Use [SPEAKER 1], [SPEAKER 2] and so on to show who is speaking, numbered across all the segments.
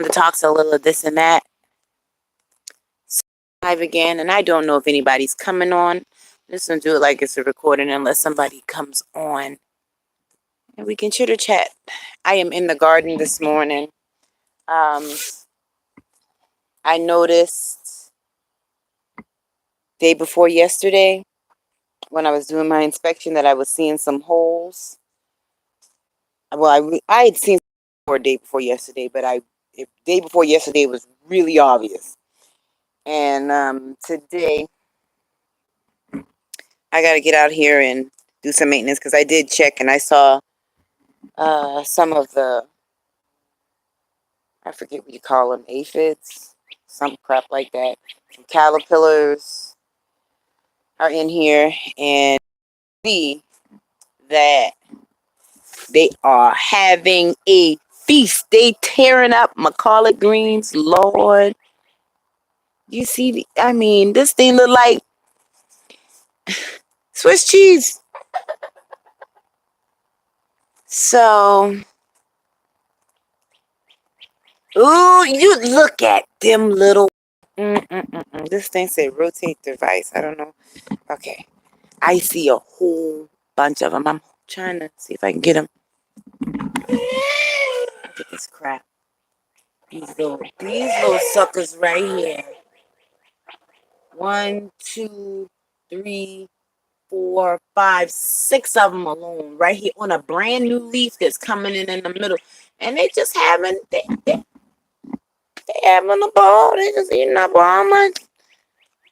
[SPEAKER 1] to talk a little of this and that. So live again, and I don't know if anybody's coming on. Just gonna do it like it's a recording unless somebody comes on, and we can chitter chat. I am in the garden this morning. I noticed day before yesterday when I was doing my inspection that I was seeing some holes. Well, I had seen for day before yesterday, but day before yesterday was really obvious. And today I got to get out here and do some maintenance because I did check and I saw some of I forget what you call them, aphids, some crap like that. Some caterpillars are in here, and see that they are having a feast. They tearing up my collard greens, Lord. You see, this thing look like Swiss cheese. So, ooh, you look at them little. This thing said rotate device. I don't know. Okay. I see a whole bunch of them. I'm trying to see if I can get them. Look at this crap. These little suckers right here. 1, 2, 3, 4, 5, 6 of them alone right here on a brand new leaf that's coming in the middle, and they just they having a ball. They just eating up all my.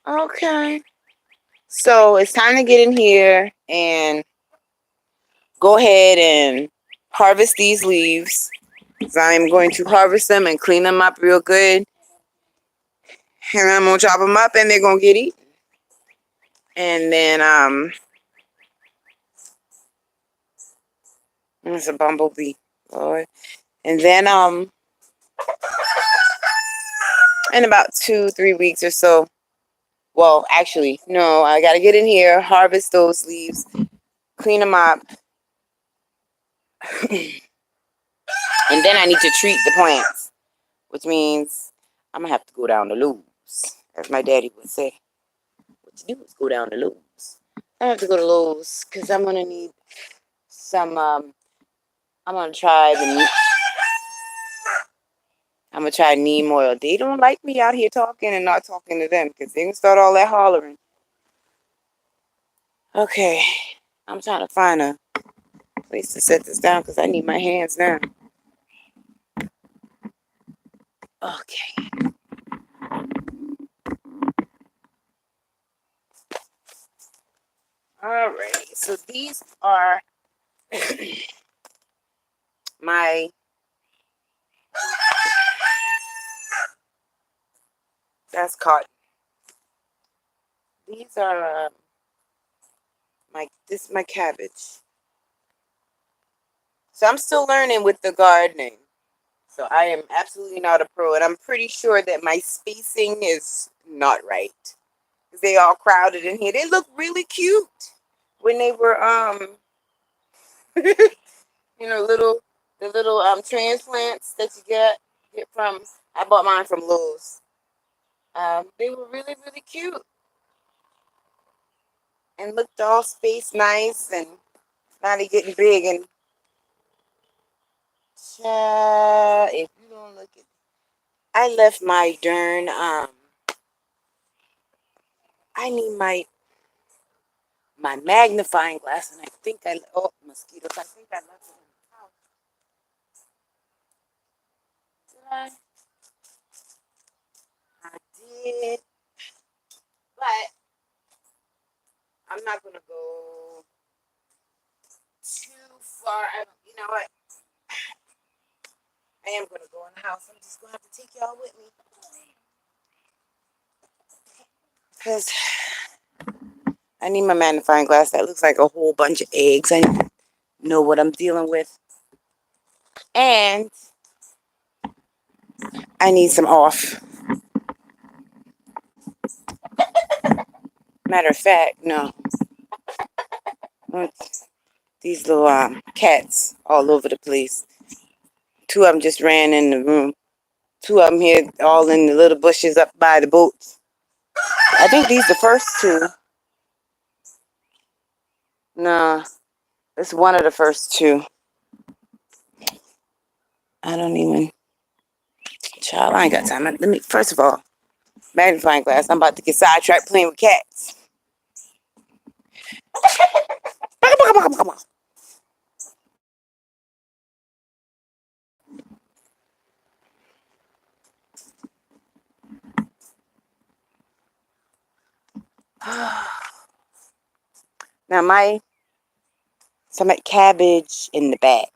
[SPEAKER 1] Okay, so it's time to get in here and go ahead and harvest these leaves. So I'm going to harvest them and clean them up real good, and I'm gonna chop them up, and they're gonna get eaten. And then it's a bumblebee, Lord. And then in about 2-3 weeks or so. Well, actually, no, I gotta get in here, harvest those leaves, clean them up, and then I need to treat the plants, which means I'm gonna have to go down to Lowe's, as my daddy would say. What you do is go down to Lowe's. I have to go to Lowe's because I'm gonna need some. I'm gonna try I'm gonna try neem oil. They don't like me out here talking and not talking to them because they can start all that hollering. Okay, I'm trying to find a place to set this down because I need my hands now. Okay. Alright, so these are my that's cotton. These are my cabbage. So I'm still learning with the gardening. So I am absolutely not a pro, and I'm pretty sure that my spacing is not right. They all crowded in here. They look really cute when they were the little transplants that you get from. I bought mine from Lowe's. They were really really cute and looked all spaced nice, and now they're getting big. And if you don't look at, I left my darn I need my magnifying glass, and I think mosquitoes. I think I left it in the house. Did I? I did, but I'm not gonna go too far. You know what? I am gonna go in the house. I'm just gonna have to take y'all with me, because I need my magnifying glass. That looks like a whole bunch of eggs. I know what I'm dealing with, and I need some off. Matter of fact, no. These little cats all over the place. 2 of them just ran in the room Two of them here, all in the little bushes up by the boats. I think these the first two. No, it's one of the first two. I don't even. Child, I ain't got time. Let me, first of all, magnifying glass. I'm about to get sidetracked playing with cats. Now some cabbage in the back,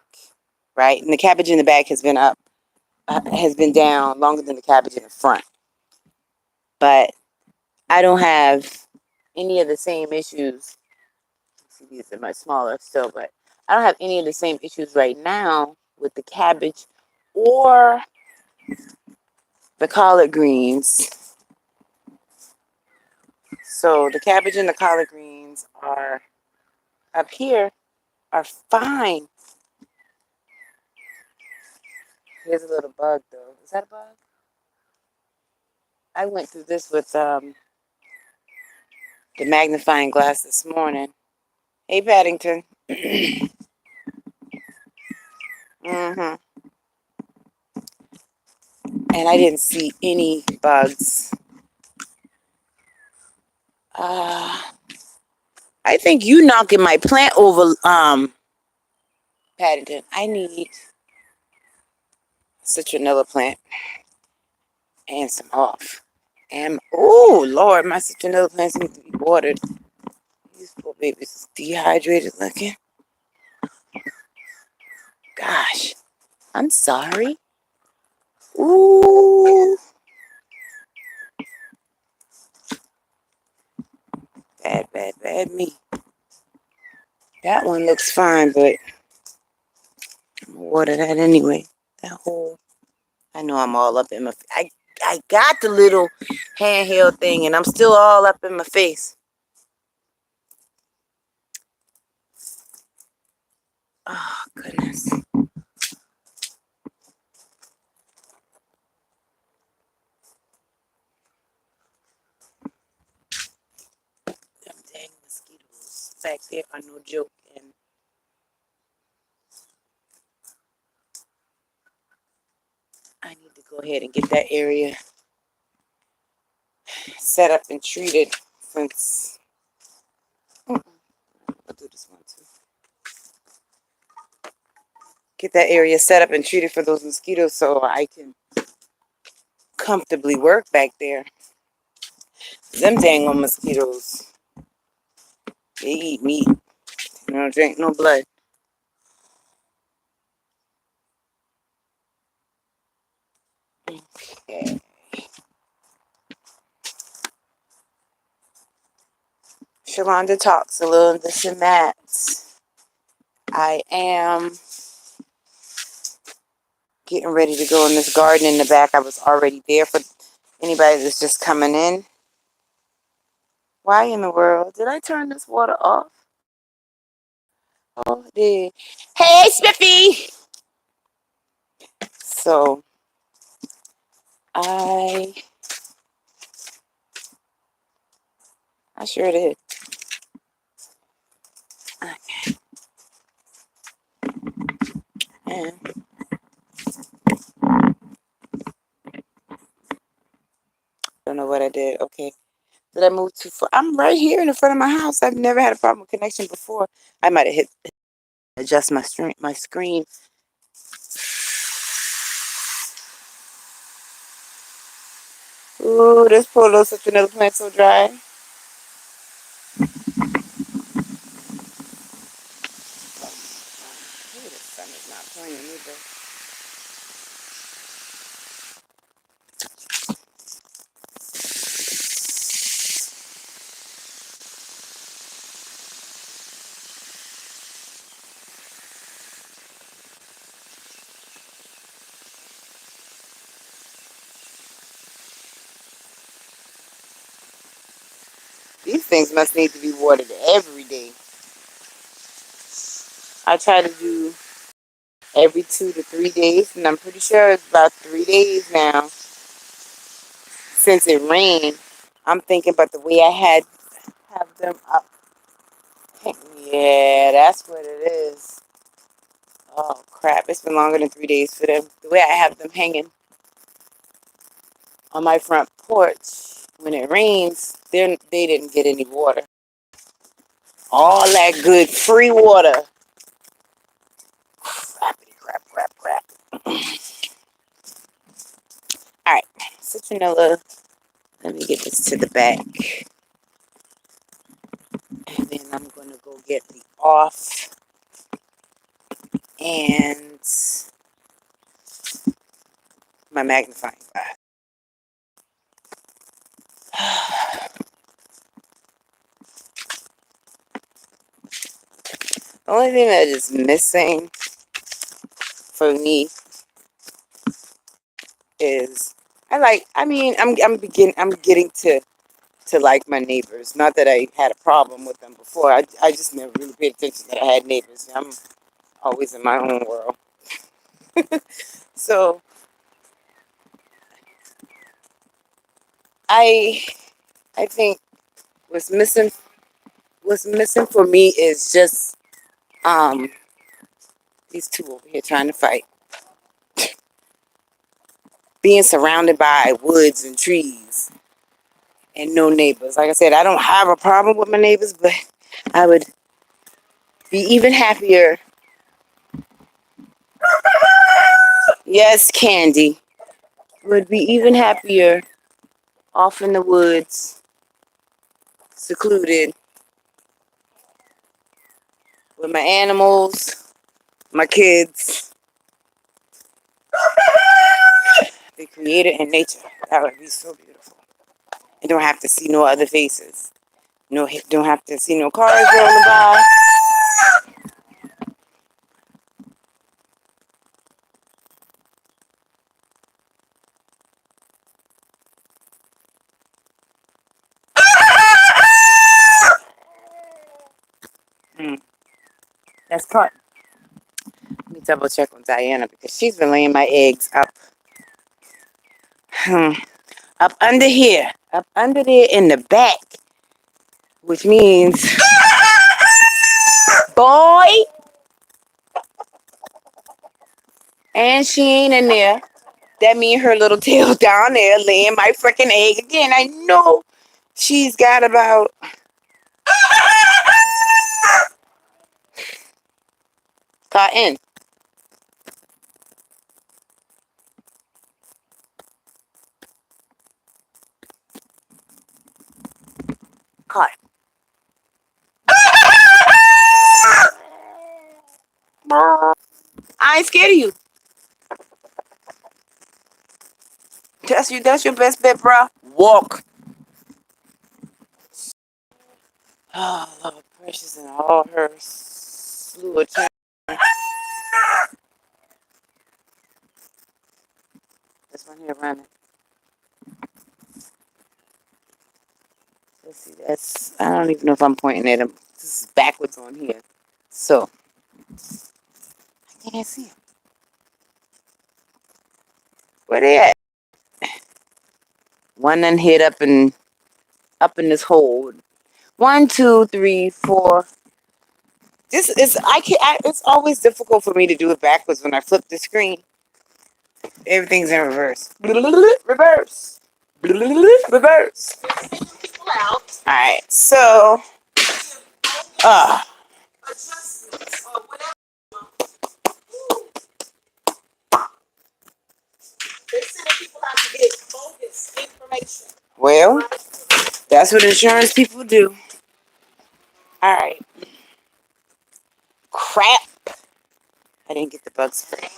[SPEAKER 1] right? And the cabbage in the back has been has been down longer than the cabbage in the front. But I don't have any of the same issues. See, these are much smaller still, but I don't have any of the same issues right now with the cabbage or the collard greens. So the cabbage and the collard greens are up here are fine. Here's a little bug though. Is that a bug? I went through this with the magnifying glass this morning. Hey Paddington. And I didn't see any bugs. I think you knocking my plant over, Paddington. I need a citronella plant and some off. And oh Lord, my citronella plants need to be watered. These poor babies is dehydrated looking. Gosh, I'm sorry. Ooh, bad me. That one looks fine, but I'm gonna water that anyway. That whole, I know I'm all up in my. I got the little handheld thing, and I'm still all up in my face. Oh goodness. Them dang mosquitoes back there are no joke, and I need to go ahead and get that area set up and treated since. I'll do this one too. Get that area set up and treated for those mosquitoes so I can comfortably work back there. Them dang on mosquitoes, they eat meat. They don't drink no blood. Okay. Shalonda talks a little of this and that. I am getting ready to go in this garden in the back. I was already there for anybody that's just coming in. Why in the world did I turn this water off? Oh, I did. Hey, Spiffy! So, I sure did. Okay. And don't know what I did. Okay. Did I move too far? I'm right here in the front of my house. I've never had a problem with connection before. I might have hit adjust my screen. Ooh, this poor little citronella plant so dry. Ooh, the sun is not playing either. These things must need to be watered every day. I try to do every 2 to 3 days, and I'm pretty sure it's about 3 days now since it rained. I'm thinking about the way I have them up. Yeah, that's what it is. Oh crap! It's been longer than 3 days for them. The way I have them hanging on my front porch when it rains, they didn't get any water. All that good free water. Crappity crap, crap, crap. All right, citronella. Let me get this to the back, and then I'm gonna go get the off and my magnifying glass. The only thing that is missing for me is I'm getting to like my neighbors. Not that I had a problem with them before. I just never really paid attention that I had neighbors. I'm always in my own world. So I I think what's missing what's missing for me is just um these two over here trying to fight. Being surrounded by woods and trees and no neighbors. Like I said, I don't have a problem with my neighbors, but I would be even happier. Yes, Candy. Would be even happier off in the woods, secluded, with my animals, my kids, the creator and nature. That would be so beautiful. I don't have to see no other faces. No, don't have to see no cars rolling by. That's part. Let me double check on Diana because she's been laying my eggs up. Up under here. Up under there in the back. Which means, boy, and she ain't in there. That means her little tail down there laying my freaking egg again. I know she's got about Cotton. Cotton. I ain't scared of you. That's your best bet, bro. Walk. Oh, Lord, Precious and all her slew of children. This one here running. Let's see, I don't even know if I'm pointing at him. This is backwards on here. So, I can't see him. Where they at? One done hid up in this hole. 1, 2, 3, 4. This is it's always difficult for me to do it backwards when I flip the screen. Everything's in reverse. Reverse. Reverse. Alright, so well, that's what insurance people do. Alright. Crap. I didn't get the bug spray.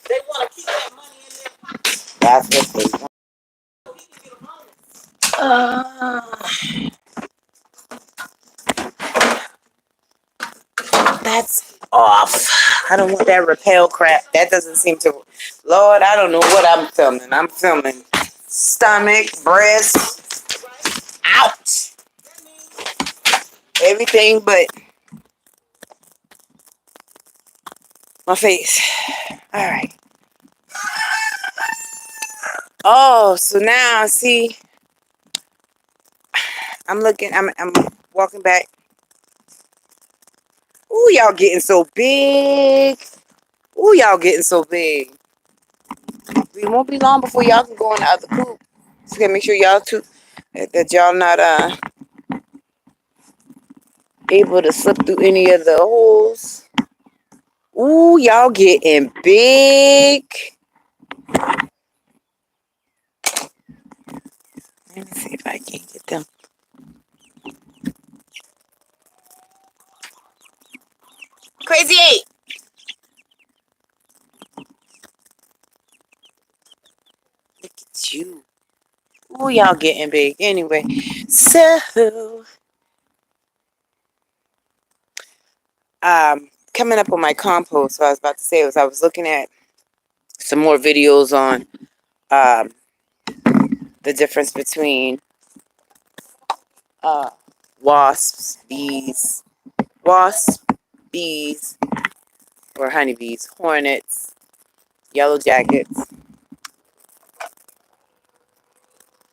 [SPEAKER 1] They want to keep that money in there. That's what they want. That's off. I don't want that repel crap. That doesn't seem to. Lord, I don't know what I'm filming. I'm filming stomach, breast, ouch. Everything but my face. All right. Oh, so now see, I'm looking. I'm walking back. Ooh, y'all getting so big. Ooh, y'all getting so big. We won't be long before y'all can go in the other coop. Just gotta make sure y'all too that y'all not able to slip through any of the holes. Ooh, y'all getting big. Let me see if I can get them. Crazy 8. Look at you. Ooh, y'all getting big. Anyway, so coming up on my compost. What I was about to say was I was looking at some more videos on um the difference between uh wasps, bees, or honeybees, hornets, yellow jackets,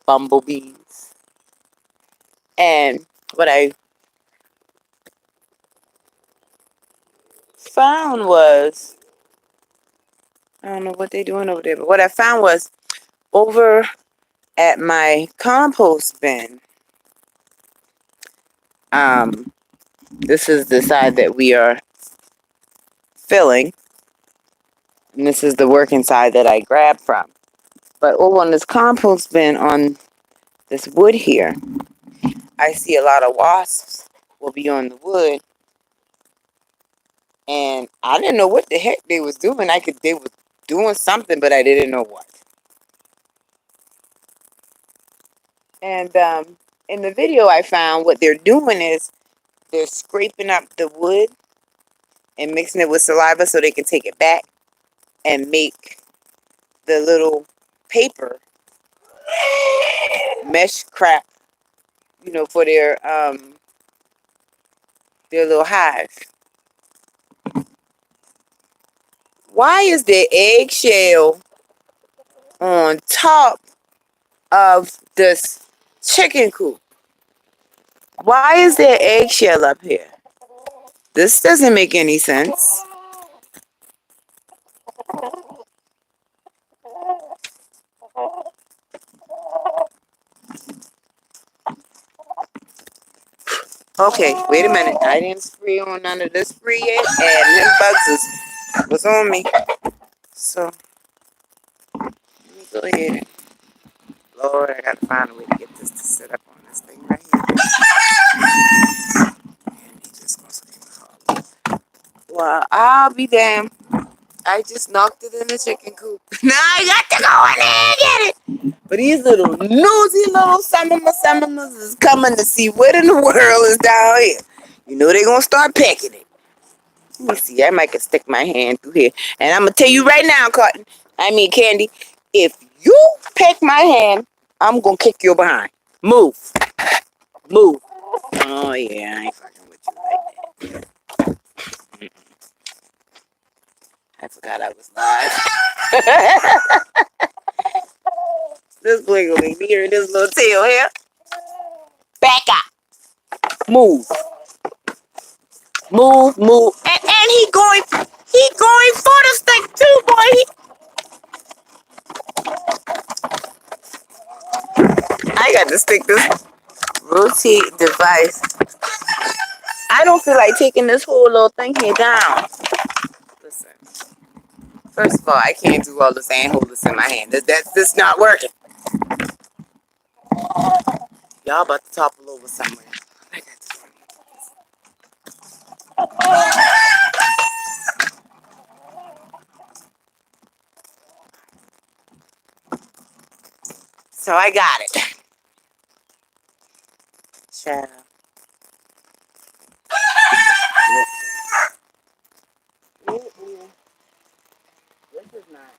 [SPEAKER 1] bumblebees, and what I found was I don't know what they're doing over there, but what I found was over at my compost bin. This is the side that we are filling, and this is the working side that I grabbed from. But over on this compost bin on this wood here, I see a lot of wasps will be on the wood, and I didn't know what the heck they was doing. They was doing something, but I didn't know what. And in the video I found, what they're doing is they're scraping up the wood and mixing it with saliva so they can take it back and make the little paper mesh crap, for their little hive. Why is there eggshell on top of this chicken coop? Why is there eggshell up here? This doesn't make any sense. Okay, wait a minute. I didn't spray on none of this spray yet, and them bugs was on me. So, let me go ahead and, Lord, I gotta find a way to get this to sit up on this thing right here. And he just gonna scream. Well, I'll be damned. I just knocked it in the chicken coop. Now I got to go in there and get it. But these little nosy little summoners is coming to see what in the world is down here. You know they gonna start pecking it. Let me see. I might can stick my hand through here. And I'm gonna tell you right now, Candy, if you peck my hand, I'm gonna kick your behind. Move. Move. Oh yeah, I ain't fucking with you like that. I forgot I was live. This boy gonna be hearing this little tail here. Back up. Move. Move, move. And he going for the stick too, boy. I got to stick this rotate device. I don't feel like taking this whole little thing here down. Listen. First of all, I can't do all this and hold this in my hand. That's not working. Y'all about to topple over somewhere. I got to. So I got it. Child. Mm-mm. This is not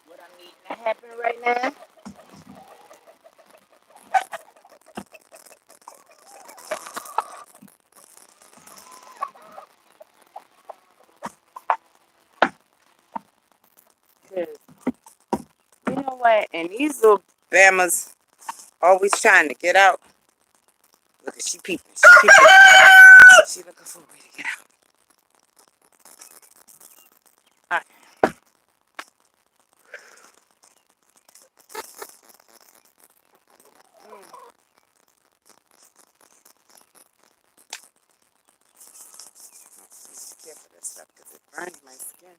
[SPEAKER 1] what I'm needing to happen right now. 'Cause you know what? And these little Bama's always trying to get out. Look at she peeping. She peeping. She looking for a way to get out. All right. Be careful of this stuff because it burns my skin.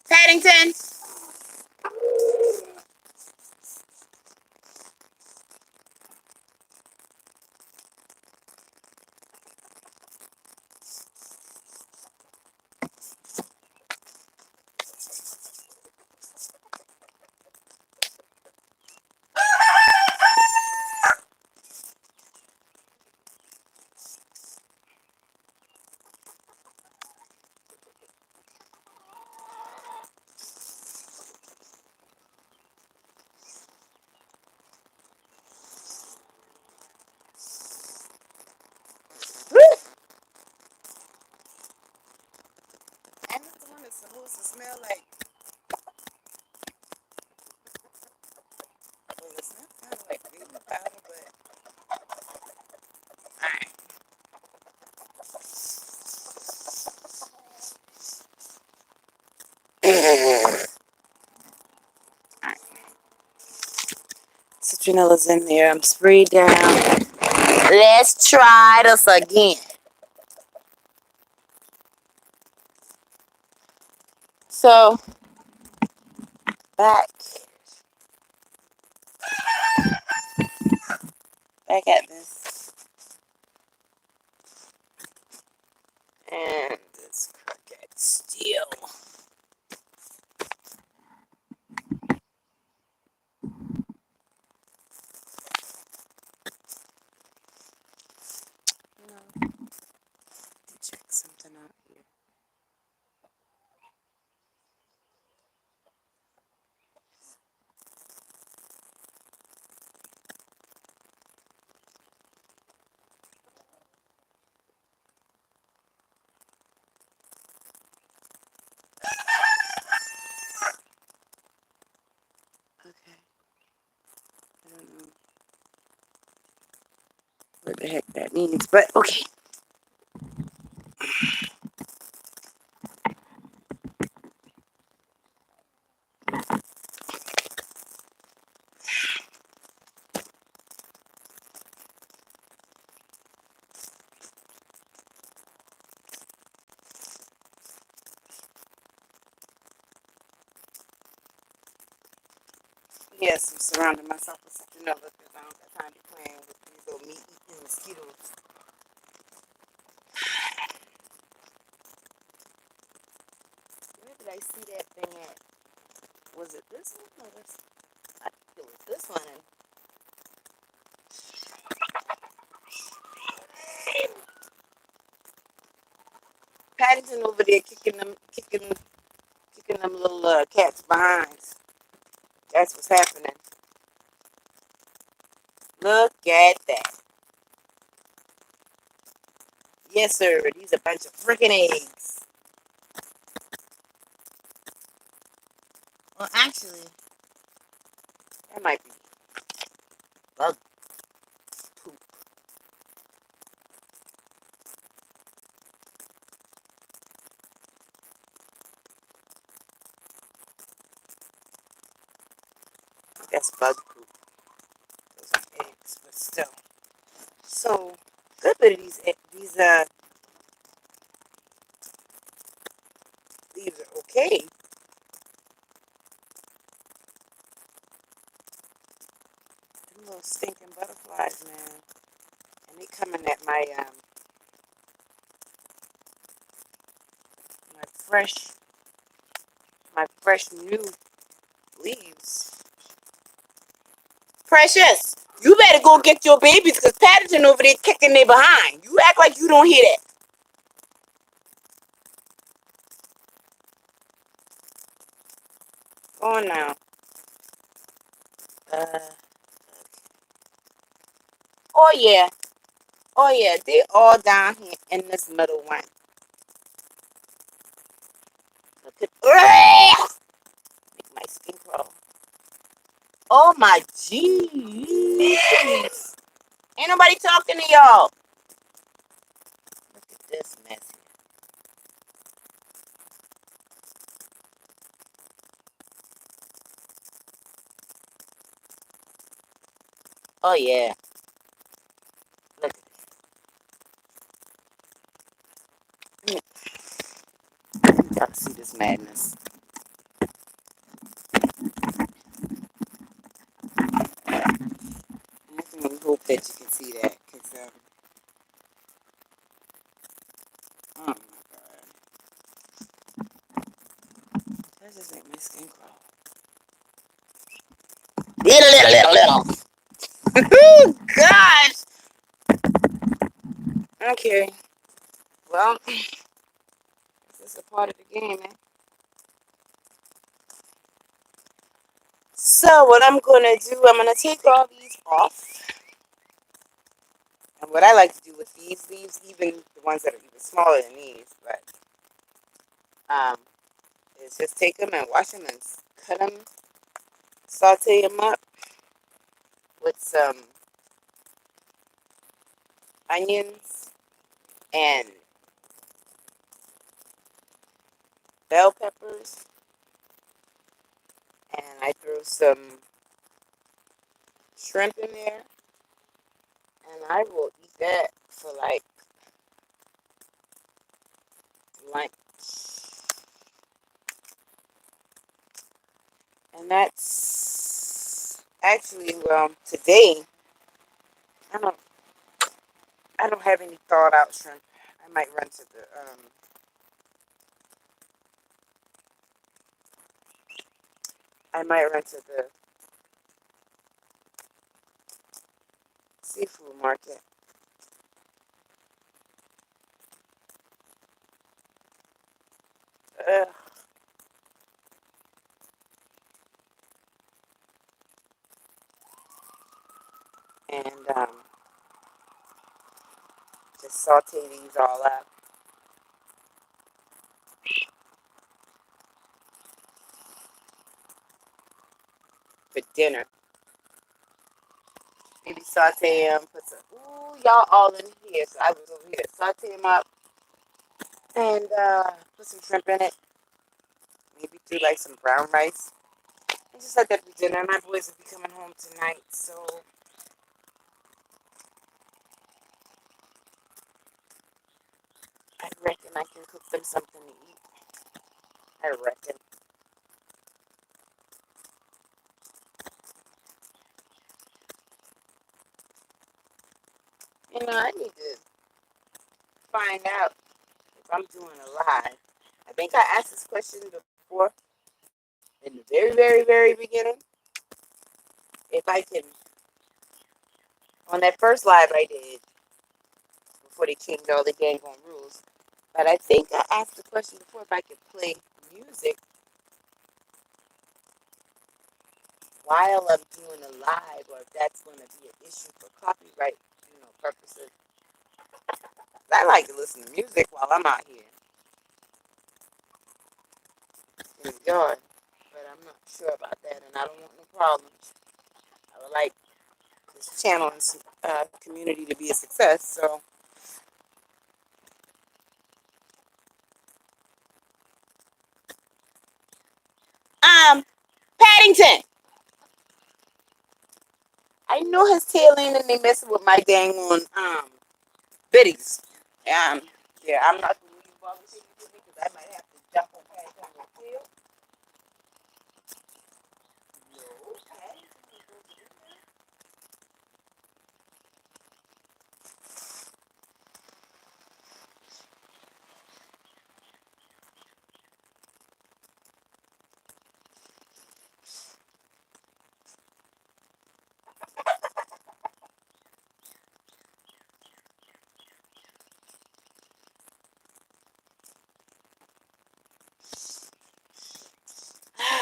[SPEAKER 1] Paddington. Woo! And it's the one that's supposed to smell like, well, it smells kind of like baby powder, but alright. Citronella's in there. I'm sprayed down. Let's try this again. So, back at this. And this crooked steel. Check something out here. Okay. I don't know what the heck that means, but okay. Yes, I'm surrounding myself with citronella because I don't got time to be playing with these little meat-eating mosquitoes. Where did I see that thing at? Was it this one or this? I think it was this one. Paddington over there kicking them little cats behind. That's what's happening. Look at that. Yes, sir. These are a bunch of freaking eggs. Well, actually, that might be bug poop. That's bug poop. Those are eggs, but still. So, good bit of these leaves are okay. Them little stinking butterflies, man. And they coming at my fresh new leaves. Precious, you better go get your babies because Paddington over there kicking their behind. You act like you don't hear that. Go on now. Oh yeah. Oh yeah, they all down here in this middle one. Look at Oh my jeez. Ain't nobody talking to y'all. Look at this mess here. Oh yeah. Look at this. Y'all see this madness. I can only hope that you can see that. Cause, oh my god. That just make my skin crawl. Little. Oh gosh. Okay. Well, this is a part of the game, man. So what I'm gonna do, I'm gonna take all these off. And what I like to do with these leaves, even the ones that are even smaller than these, but is just take them and wash them and cut them, saute them up with some onions and bell peppers, and I throw some shrimp in there, and I will eat that for like lunch. And that's actually, well, today I don't I don't have any thawed out shrimp. I might run to the seafood market. Ugh. And just saute these all up for dinner. Maybe saute them, put some, ooh, y'all all in here. So I was over here, saute them up and put some shrimp in it. Maybe do like some brown rice. And just let that for dinner. My boys will be coming home tonight, so I reckon I can cook them something to eat. I reckon. I need to find out if I'm doing a live. I think I asked this question before in the very, very, very beginning. If I can, on that first live I did before they changed all the dang on rules. But I think I asked the question before if I could play music while I'm doing a live, or if that's going to be an issue for copyright, purposes. I like to listen to music while I'm out here in the yard, but I'm not sure about that, and I don't want no problems. I would like this channel and community to be a success. So, Paddington, I know his tail end and they messing with my dang on biddies. Yeah, I'm not going to leave volunteering with me because I might have to jump on Paddington with tail. No, Paddington is over there.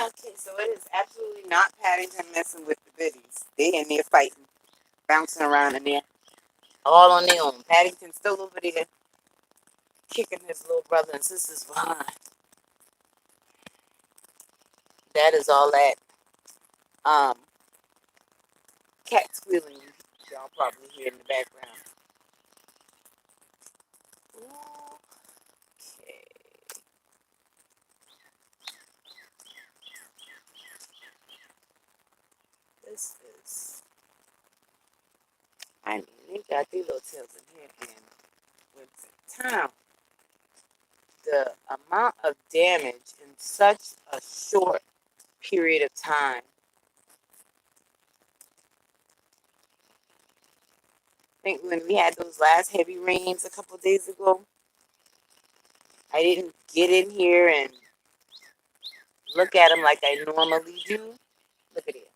[SPEAKER 1] Okay, so it is absolutely not Paddington messing with the biddies. They in there fighting, bouncing around in there, all on their own. Paddington's still over there kicking his little brother and sisters behind. That is all that. Um, cat squealing y'all probably hear in the background. Okay. This is, I mean, they got these little tails in here and with the town, the amount of damage in such a short period of time. I think when we had those last heavy rains a couple days ago, I didn't get in here and look at them like I normally do. Look at it.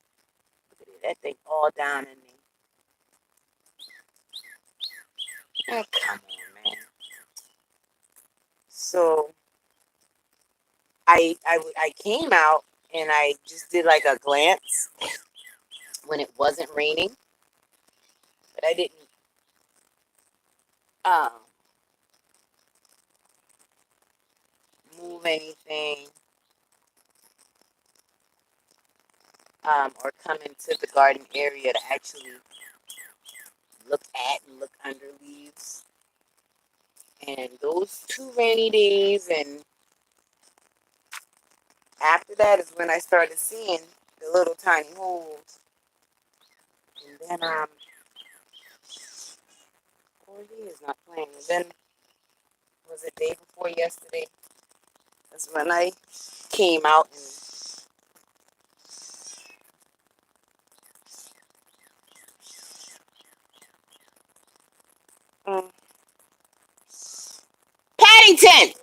[SPEAKER 1] Look at it. That thing all down in me. Oh, come on, man. So I came out and I just did like a glance when it wasn't raining, but I didn't um, move anything or come into the garden area to actually look at and look under leaves. And those 2 rainy days, and after that is when I started seeing the little tiny holes. And then oh, he is not playing. And then was it day before yesterday? That's when I came out and Paddington.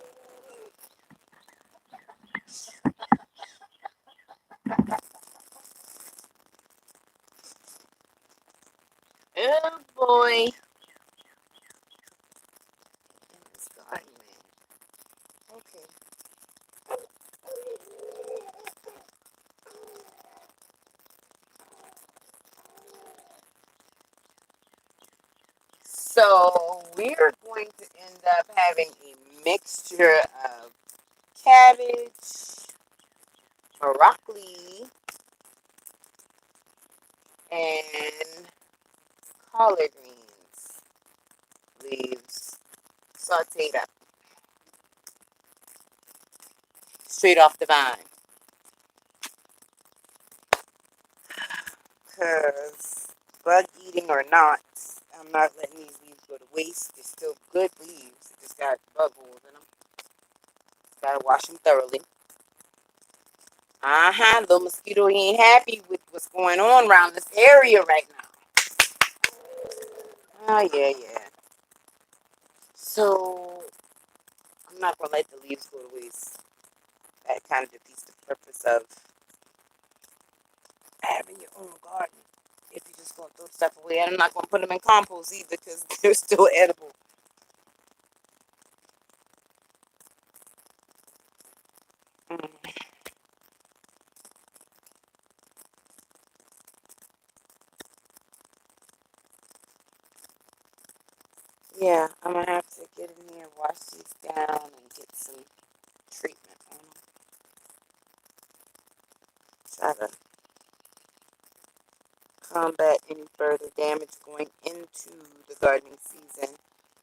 [SPEAKER 1] Oh boy. In this garden, man. Okay. So we're going to end up having a mixture of cabbage, broccoli, and collard greens leaves sauteed up straight off the vine. Because bug eating or not, I'm not letting these leaves go to waste. They're still good leaves. They just got bug holes in them. Gotta wash them thoroughly. Little mosquito, he ain't happy with what's going on around this area right now. Oh, yeah. So, I'm not gonna let the leaves go to waste. That kind of defeats the purpose of having your own garden. If you're just gonna throw stuff away, and I'm not gonna put them in compost either because they're still edible. Mm. Yeah, I'm gonna have to get in here, wash these down, and get some treatment on them. Try to combat any further damage going into the gardening season.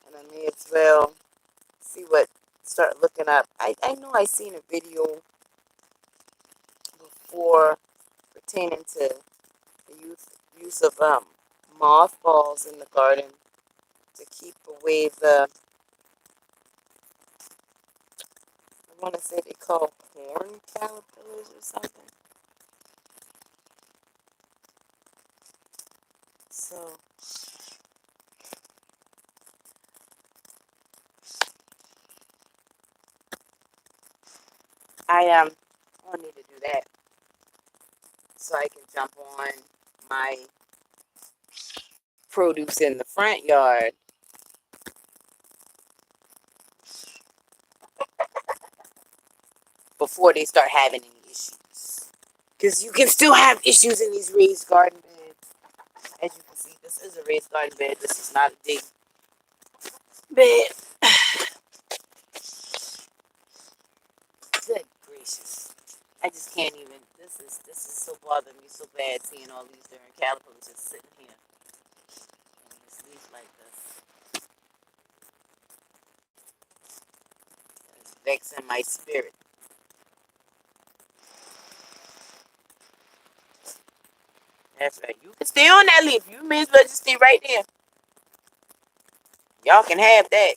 [SPEAKER 1] And I may as well start looking up. I know I seen a video before pertaining to the use of mothballs in the garden to keep away the, I want to say they call corn caterpillars or something. So I need to do that so I can jump on my produce in the front yard before they start having any issues. Because you can still have issues in these raised garden beds. As you can see, this is a raised garden bed. This is not a dig bed. Good gracious. I just can't even. this is so bothering me so bad seeing all these different caterpillars just sitting here in this leaf like this. It's vexing my spirit. That's right. You can stay on that leaf. You may as well just stay right there. Y'all can have that.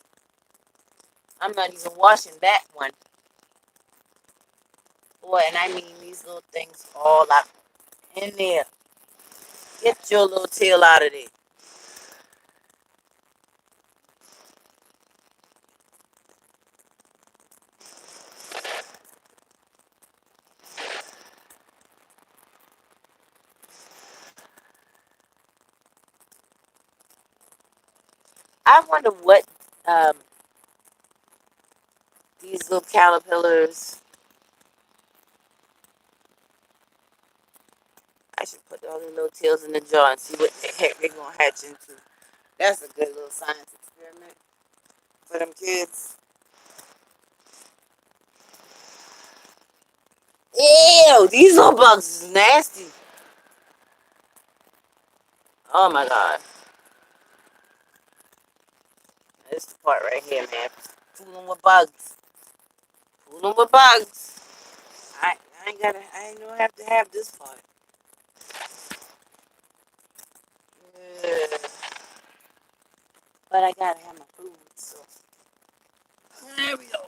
[SPEAKER 1] I'm not even washing that one. Boy, and I mean these little things all up in there. Get your little tail out of there. I wonder what um, these little caterpillars. I should put all their little tails in the jar and see what the heck they're gonna hatch into. That's a good little science experiment for them kids. Ew, these little bugs is nasty. Oh my god. This is the part right here, man. Fooling with bugs. Fooling with bugs. I ain't gonna have to have this part. Ugh. But I gotta have my food, so there we go.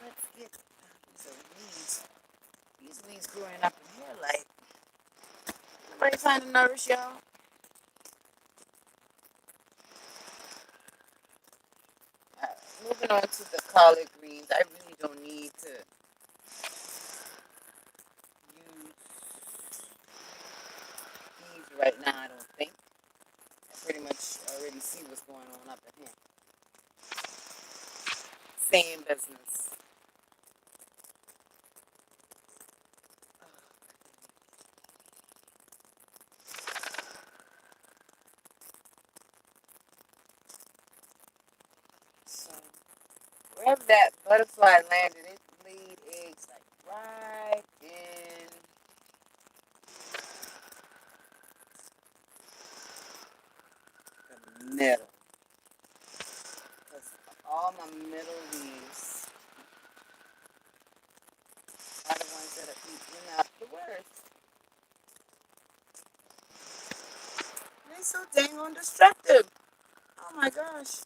[SPEAKER 1] Let's get some weeds. These weeds growing up in here like nobody trying to nourish y'all. Uh, Moving on to the collard greens. I really don't need to use these right now, I don't think. I pretty much already see what's going on up in here. Same business. So wherever that butterfly landed, it laid eggs like right in the middle. Because all my middle leaves are the ones that are eating up the worst. They're so dang on destructive. Oh my gosh.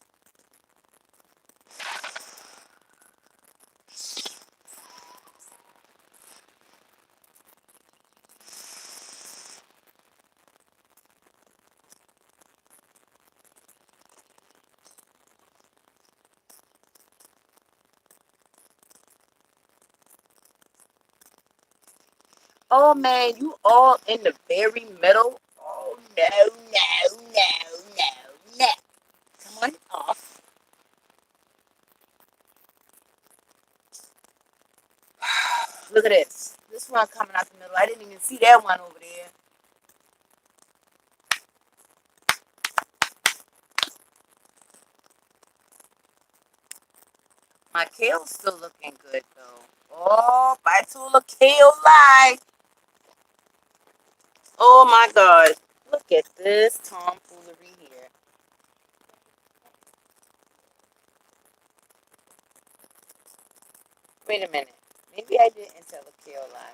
[SPEAKER 1] Oh man, you all in the very middle? Oh no, no, no, no, no. Come on off. Look at this. This one coming out the middle. I didn't even see that one over there. My kale's still looking good though. Oh, Bitula kale lie. Oh my god. Look at this tomfoolery here. Wait a minute. Maybe I didn't tell a kale lie.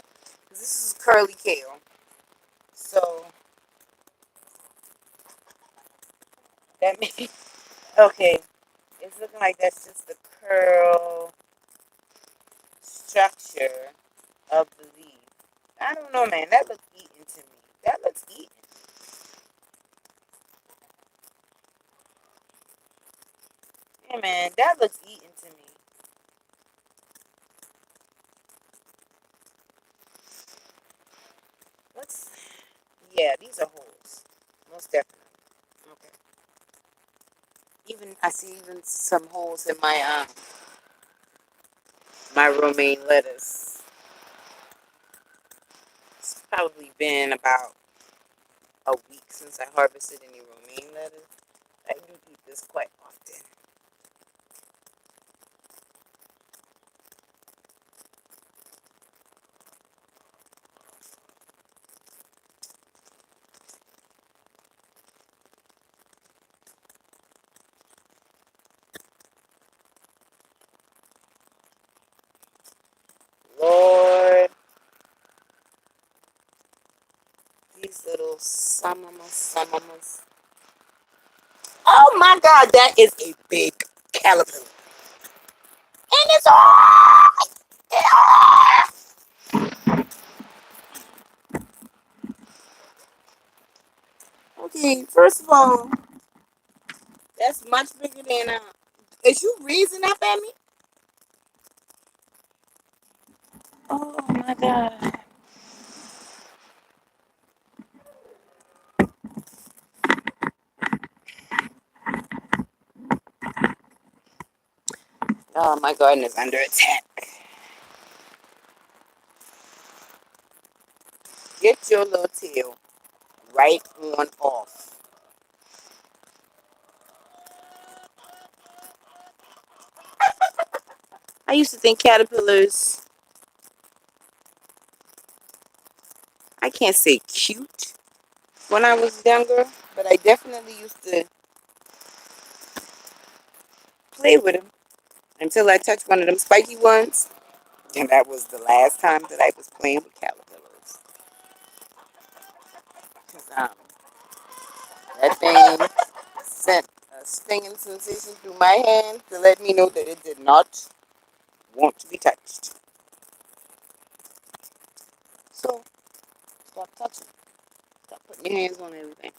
[SPEAKER 1] This is curly kale. So that means okay. It's looking like that's just the curl structure of the leaf. I don't know, man. That looks eaten to me. That looks eaten. Yeah, man. That looks eaten to me. Let's. Yeah, these are holes. Most definitely. Okay. Even I see even some holes in my romaine lettuce. It's probably been about a week since I harvested any romaine lettuce. I do eat this quite often. Nice little summers. Oh my God, that is a big caterpillar. And it's all. Okay, first of all, that's much bigger than is you raising up at me? Oh my God. Oh, my garden is under attack. Get your little tail right on off. I used to think caterpillars, I can't say cute when I was younger, but I definitely used to play with them until I touched one of them spiky ones. And that was the last time that I was playing with caterpillars. 'Cause, that thing sent a stinging sensation through my hand to let me know that it did not want to be touched. So, stop touching. Stop putting your hands on everything.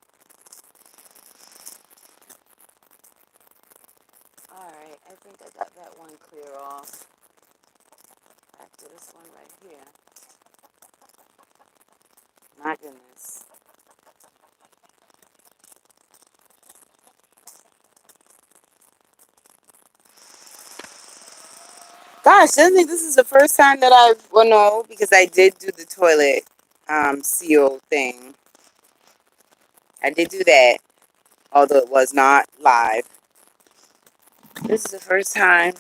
[SPEAKER 1] Alright, I think I got that one clear off. Back to this one right here. My goodness. Gosh, I think this is the first time that well, no, because I did do the toilet seal thing. I did do that, although it was not live. This is the first time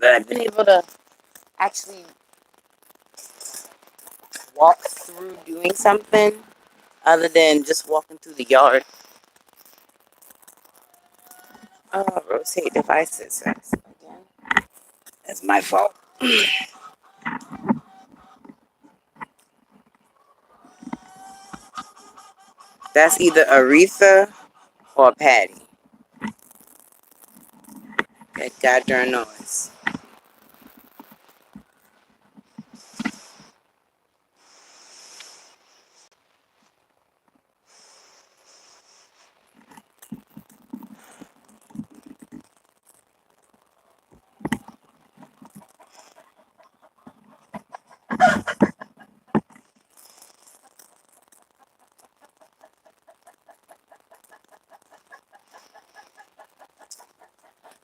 [SPEAKER 1] that I've been able to actually walk through doing something other than just walking through the yard. Oh, rotate devices. Again, that's my fault. That's either Aretha or Patty. That goddamn noise.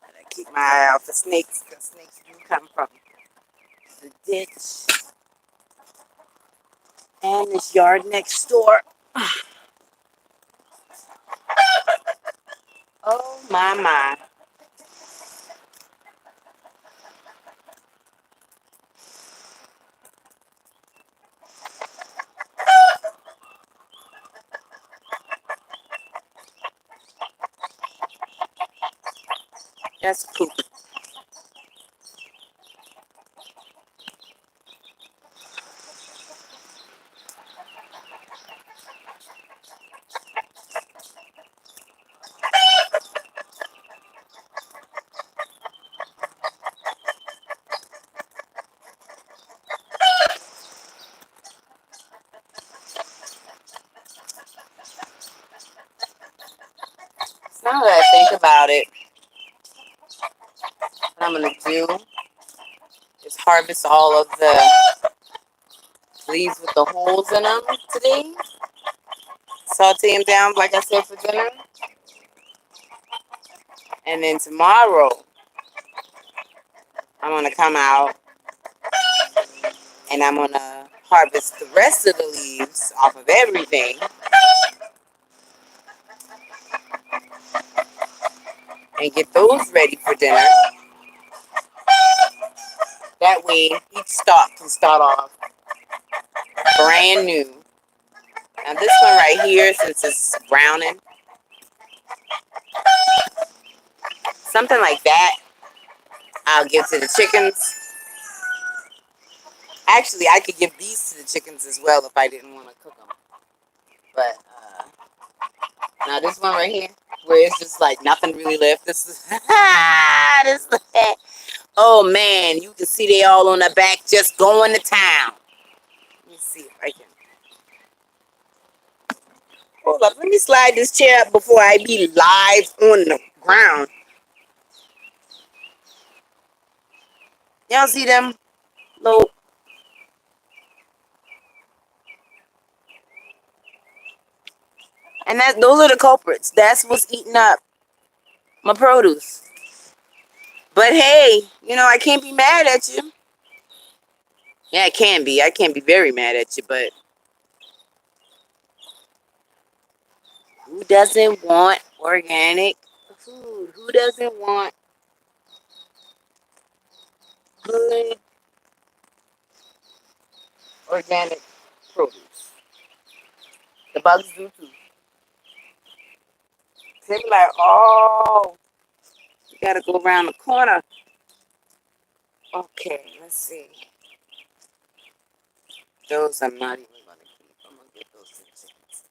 [SPEAKER 1] I keep my eye out for snakes because snakes do come from the ditch and this yard next door. Oh my. That's poop. So now that I think about it, what I'm gonna do is harvest all of the leaves with the holes in them today. Saute them down, like I said, for dinner. And then tomorrow, I'm gonna come out and I'm gonna harvest the rest of the leaves off of everything and get those ready for dinner. That way, each stalk can start off brand new. Now this one right here, since it's browning, something like that, I'll give to the chickens. Actually, I could give these to the chickens as well if I didn't want to cook them. But now this one right here, where it's just like nothing really left. This is this. Oh man, you can see they all on the back just going to town. Let me see if I can. Hold up, let me slide this chair up before I be live on the ground. Y'all see them little? And those are the culprits. That's what's eating up my produce. But hey, I can't be mad at you. Yeah, I can be. I can't be very mad at you, but who doesn't want organic food? Who doesn't want good organic produce? The bugs do too. They be like, oh, you gotta go around the corner. Okay, let's see. Those I'm not even gonna keep. I'm gonna get those to the chickens.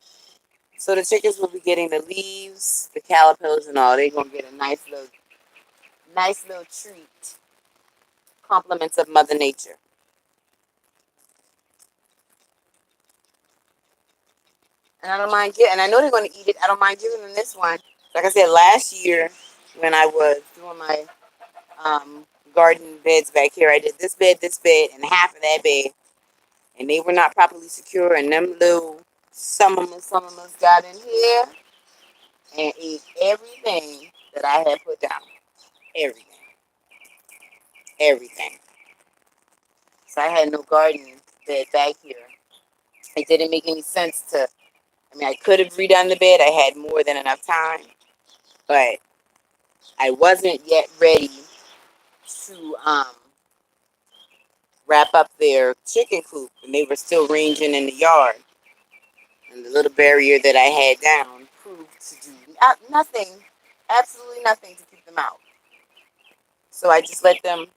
[SPEAKER 1] So the chickens will be getting the leaves, the caterpillars, and all. They're gonna get a nice little treat. Compliments of Mother Nature. And I don't mind and I know they're gonna eat it. I don't mind giving them this one. Like I said, last year when I was doing my garden beds back here, I did this bed, and half of that bed, and they were not properly secure, and them little some of us got in here and ate everything that I had put down. Everything. Everything. So I had no garden bed back here. It didn't make any sense I could have redone the bed. I had more than enough time, but I wasn't yet ready to wrap up their chicken coop, and they were still ranging in the yard. And the little barrier that I had down proved to do nothing, absolutely nothing to keep them out. So I just let them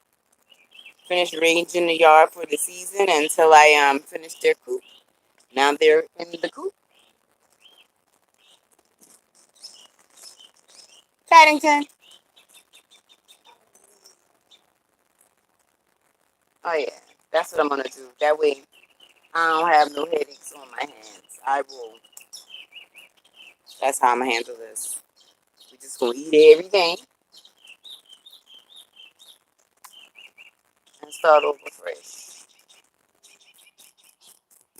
[SPEAKER 1] finish ranging the yard for the season until I finished their coop. Now they're in the coop. Paddington. Oh yeah, that's what I'm gonna do. That way I don't have no headaches on my hands. I will. That's how I'm gonna handle this. We're just gonna eat everything and start over fresh. Is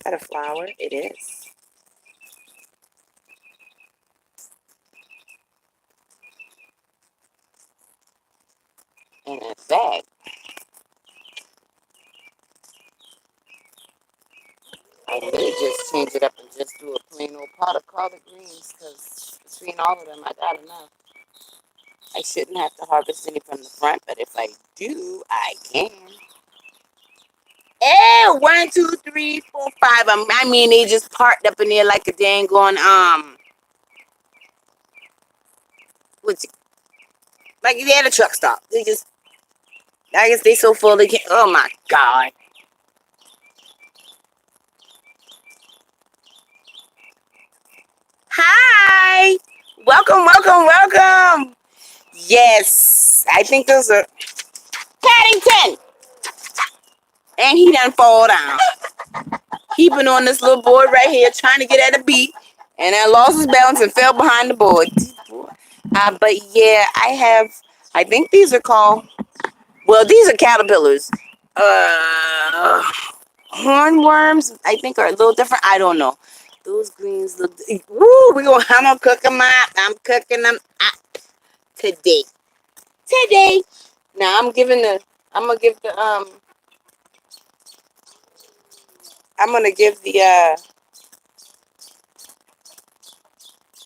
[SPEAKER 1] that a flower? It is. And in fact, I may just change it up and just do a plain old pot of collard greens because between all of them, I got enough. I shouldn't have to harvest any from the front, but if I do, I can. Eh, 1, 2, 3, 4, 5. They just parked up in there like a dang on what's it, like they had a truck stop. They just, I guess they so full they can't. Oh my god. Hi, welcome. Yes, I think those are Paddington, and he done fall down. He been on this little board right here trying to get at a beat, and then lost his balance and fell behind the board. But yeah, I think these are called. Well, these are caterpillars. Uh, Hornworms, I think, are a little different. I don't know. Those greens look. Woo! I'm gonna cook them up. I'm cooking them up today. Today. Now I'm giving the. I'm gonna give the. I'm gonna give the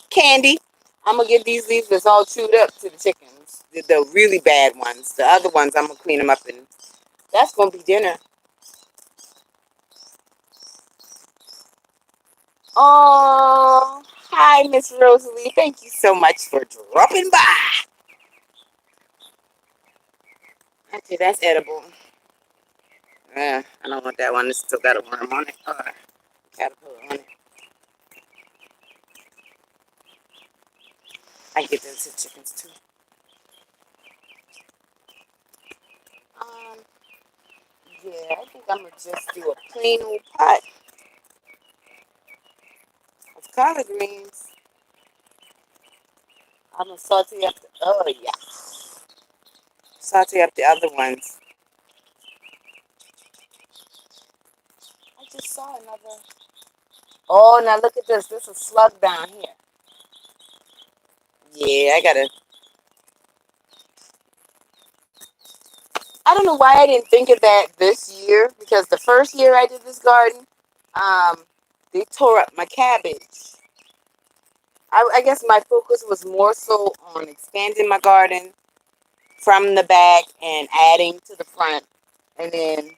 [SPEAKER 1] candy. I'm gonna give these leaves that's all chewed up to the chickens. The really bad ones. The other ones, I'm gonna clean them up, and that's gonna be dinner. Oh, hi, Miss Rosalie. Thank you so much for dropping by. Okay, that's edible. I don't want that one. It's still got a worm on it. Caterpillar on it. I get those to chickens too. Um, yeah, I think I'm gonna just do a plain old pot of collard greens. I'm gonna saute up the, oh yeah, saute up the other ones. I just saw another. Oh, now look at this. There's a slug down here. Yeah, I gotta. I don't know why I didn't think of that this year because the first year I did this garden, um, they tore up my cabbage. I guess my focus was more so on expanding my garden from the back and adding to the front, and then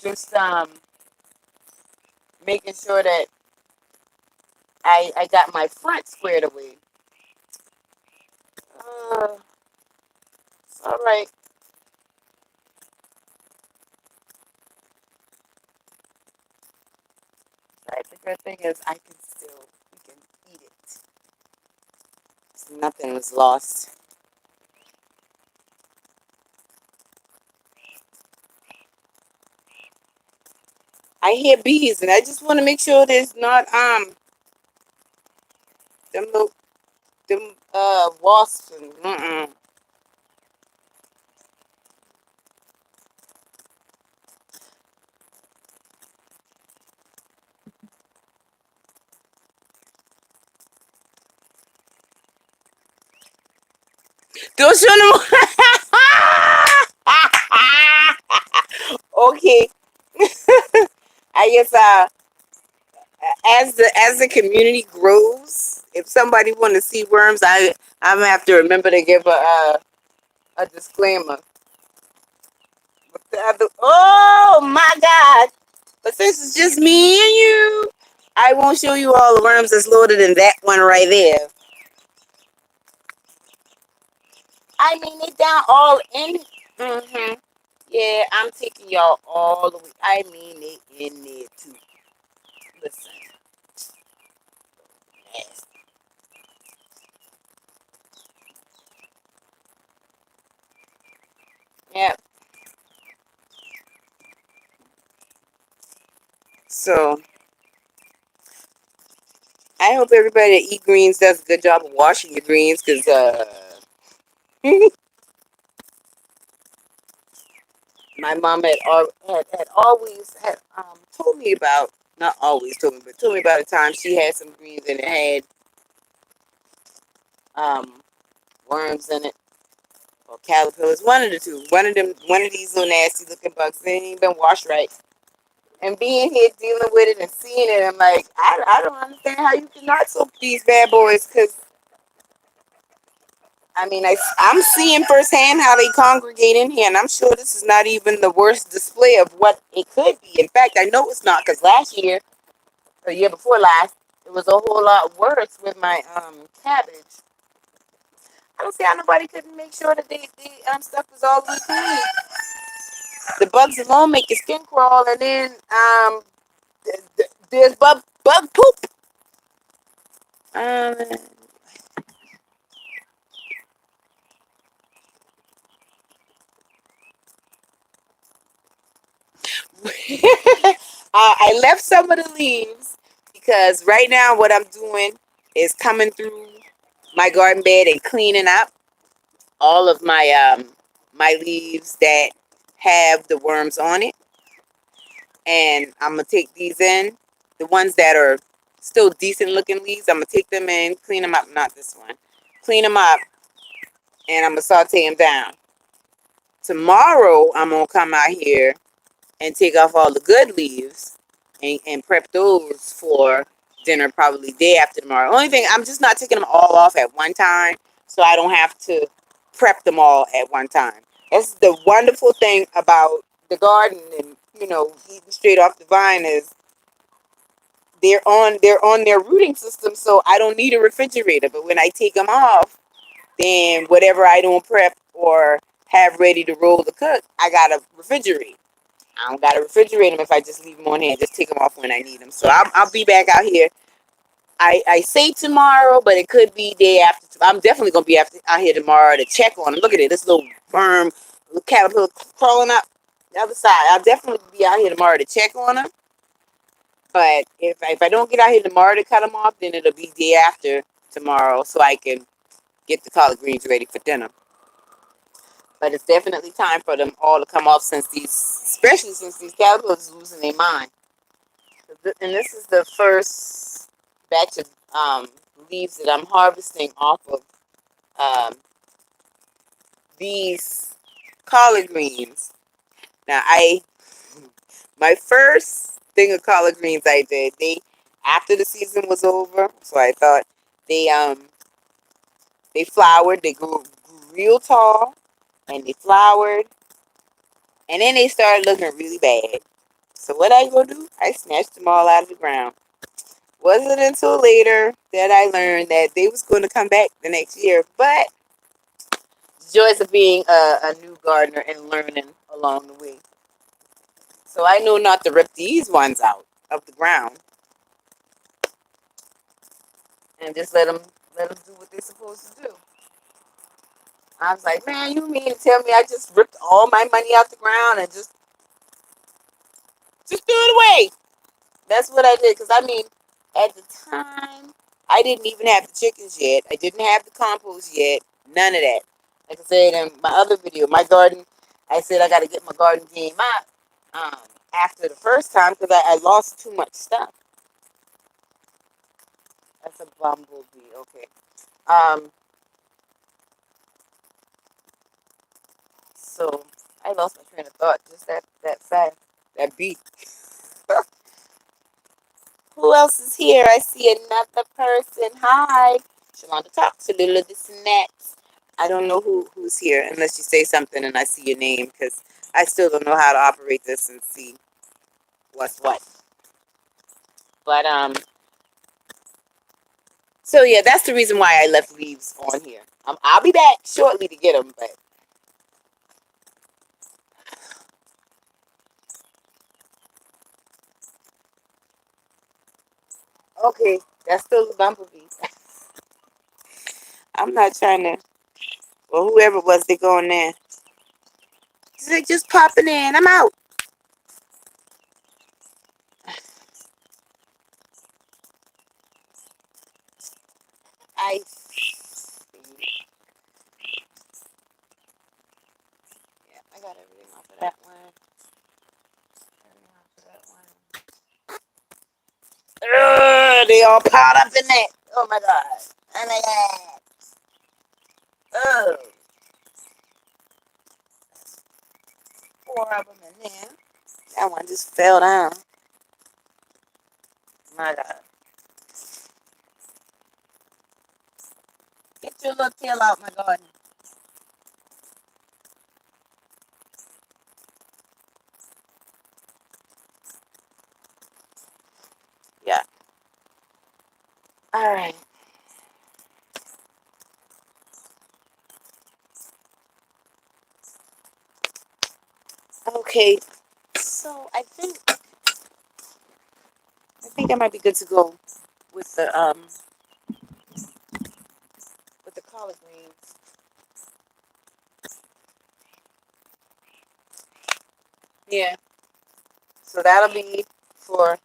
[SPEAKER 1] just making sure that I got my front squared away. It's all right. Right. The good thing is I can still we can eat it. So nothing was lost. I hear bees, and I just want to make sure there's not them little them wasps and don't show them. Okay, I guess as the community grows, if somebody want to see worms, I'm gonna have to remember to give a disclaimer. Oh my God! But since it's just me and you, I won't show you all the worms that's loaded in that one right there. I mean, it down all in. Mm-hmm. Yeah, I'm taking y'all all the way. I mean, it in there too. Listen, nasty. Yeah. So I hope everybody that eat greens does a good job of washing your greens, because my mom had always had told me about, not always told me, but told me about a time she had some greens and it had um worms in it or caterpillars, one of the two. One of these little nasty looking bugs. They ain't even been washed right. And being here dealing with it and seeing it, I'm like, I don't understand how you cannot soak these bad boys, because I mean, I'm seeing firsthand how they congregate in here, and I'm sure this is not even the worst display of what it could be. In fact, I know it's not, because last year, or year before last, it was a whole lot worse with my cabbage. I don't see how nobody couldn't make sure that the stuff was all clean. The bugs alone make your skin crawl, and then there's bug poop. Um, I left some of the leaves because right now what I'm doing is coming through my garden bed and cleaning up all of my leaves that have the worms on it, and I'm gonna take these in. The ones that are still decent looking leaves, I'm gonna take them in, clean them up. Not this one. Clean them up, and I'm gonna saute them down. Tomorrow, I'm gonna come out here and take off all the good leaves and prep those for dinner probably day after tomorrow. Only thing, I'm just not taking them all off at one time, so I don't have to prep them all at one time. That's the wonderful thing about the garden and eating straight off the vine is they're on their rooting system, so I don't need a refrigerator. But when I take them off, then whatever I don't prep or have ready to roll to cook, I gotta refrigerate. I don't gotta refrigerate them if I just leave them on hand. Just take them off when I need them. So I'll be back out here I say tomorrow, but it could be day after. I'm definitely gonna be out here tomorrow to check on it. Look at it, this little worm, little caterpillar crawling up the other side. I'll definitely be out here tomorrow to check on them. But if I don't get out here tomorrow to cut them off, then it'll be day after tomorrow, so I can get the collard greens ready for dinner. But it's definitely time for them all to come off, especially since these caterpillars are losing their mind. And this is the first batch of leaves that I'm harvesting off of um, these collard greens. Now, my first thing of collard greens I did, after the season was over, so I thought they they flowered, they grew real tall, and they flowered, and then they started looking really bad. So what I go do? I snatched them all out of the ground. Wasn't until later that I learned that they was going to come back the next year. But the joys of being a new gardener and learning along the way. So I knew not to rip these ones out of the ground and just let them do what they're supposed to do. I was like, man, you mean to tell me I just ripped all my money out the ground and just threw it away? That's what I did. Because, I mean, at the time, I didn't even have the chickens yet. I didn't have the compost yet. None of that. Like I said in my other video, my garden, I said I got to get my garden game up after the first time because I lost too much stuff. That's a bumblebee. Okay. So I lost my train of thought just that fast. That beat. Who else is here? I see another person. Hi. Shalonda talks a little of this and that. I don't know who's here unless you say something and I see your name because I still don't know how to operate this and see what's what. But so yeah, that's the reason why I left leaves on here. I'll be back shortly to get them, but okay, that's still the bumblebee. I'm not trying to. Well, whoever it was, they going there. He's like, just popping in. I'm out. I yeah, I got everything off of that one. Everything off of that one. Ugh, they all piled up in there. Oh my god. Oh my god. Oh, four of them in there. That one just fell down. My god. Get your little tail out my garden. Yeah. All right. Okay. So I think I might be good to go with the collard greens. Yeah. So that'll be for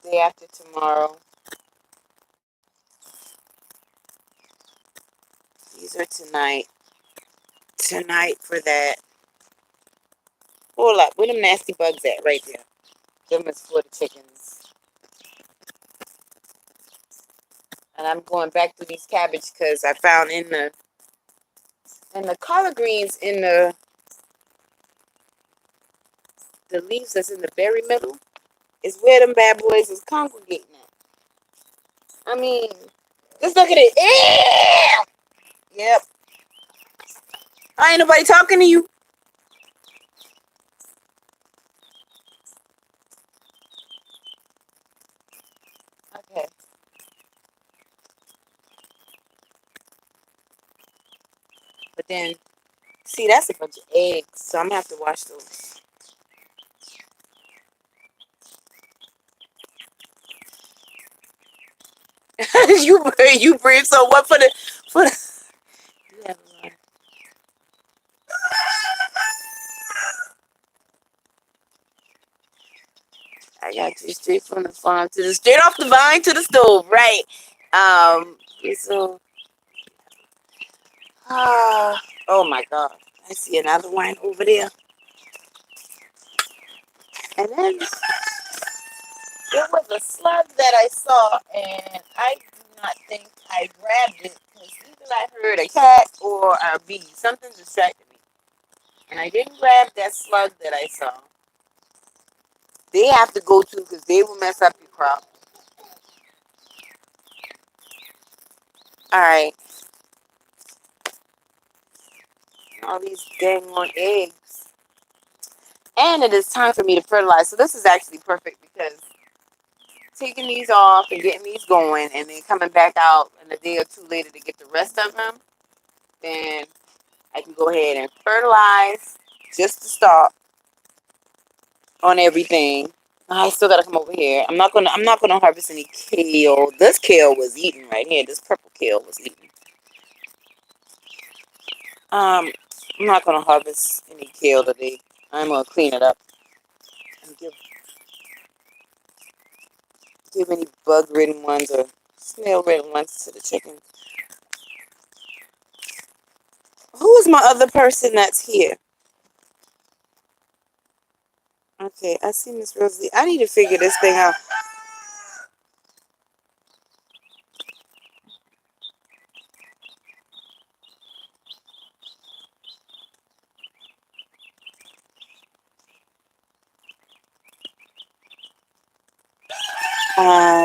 [SPEAKER 1] day after tomorrow. These are tonight. Tonight for that. Hold up. Where them nasty bugs at? Right there. Them is for the chickens. And I'm going back through these cabbage because I found in the collard greens in the leaves that's in the berry middle is where them bad boys is congregating at. I mean, just look at it. Ew! Yep. I ain't nobody talking to you. Okay. But then, see, that's a bunch of eggs, so I'm gonna have to wash those. you breathe. So what for the you have a lot. I got you straight from the farm to the straight off the vine to the stove, right? So oh my god. I see another one over there. And then there was a slug that I saw, and I do not think I grabbed it because either I heard a cat or a bee. Something distracted me. And I didn't grab that slug that I saw. They have to go to because they will mess up your crop. All right. All these dang on eggs. And it is time for me to fertilize. So this is actually perfect because taking these off and getting these going and then coming back out in a day or two later to get the rest of them, then I can go ahead and fertilize just to start on everything. I still gotta come over here. I'm not gonna harvest any kale. This kale was eaten right here. This purple kale was eaten. I'm not gonna harvest any kale today. I'm gonna clean it up and give any bug ridden ones or snail ridden ones to the chickens. Who is my other person that's here? Okay, I see Miss Rosalie. I need to figure this thing out.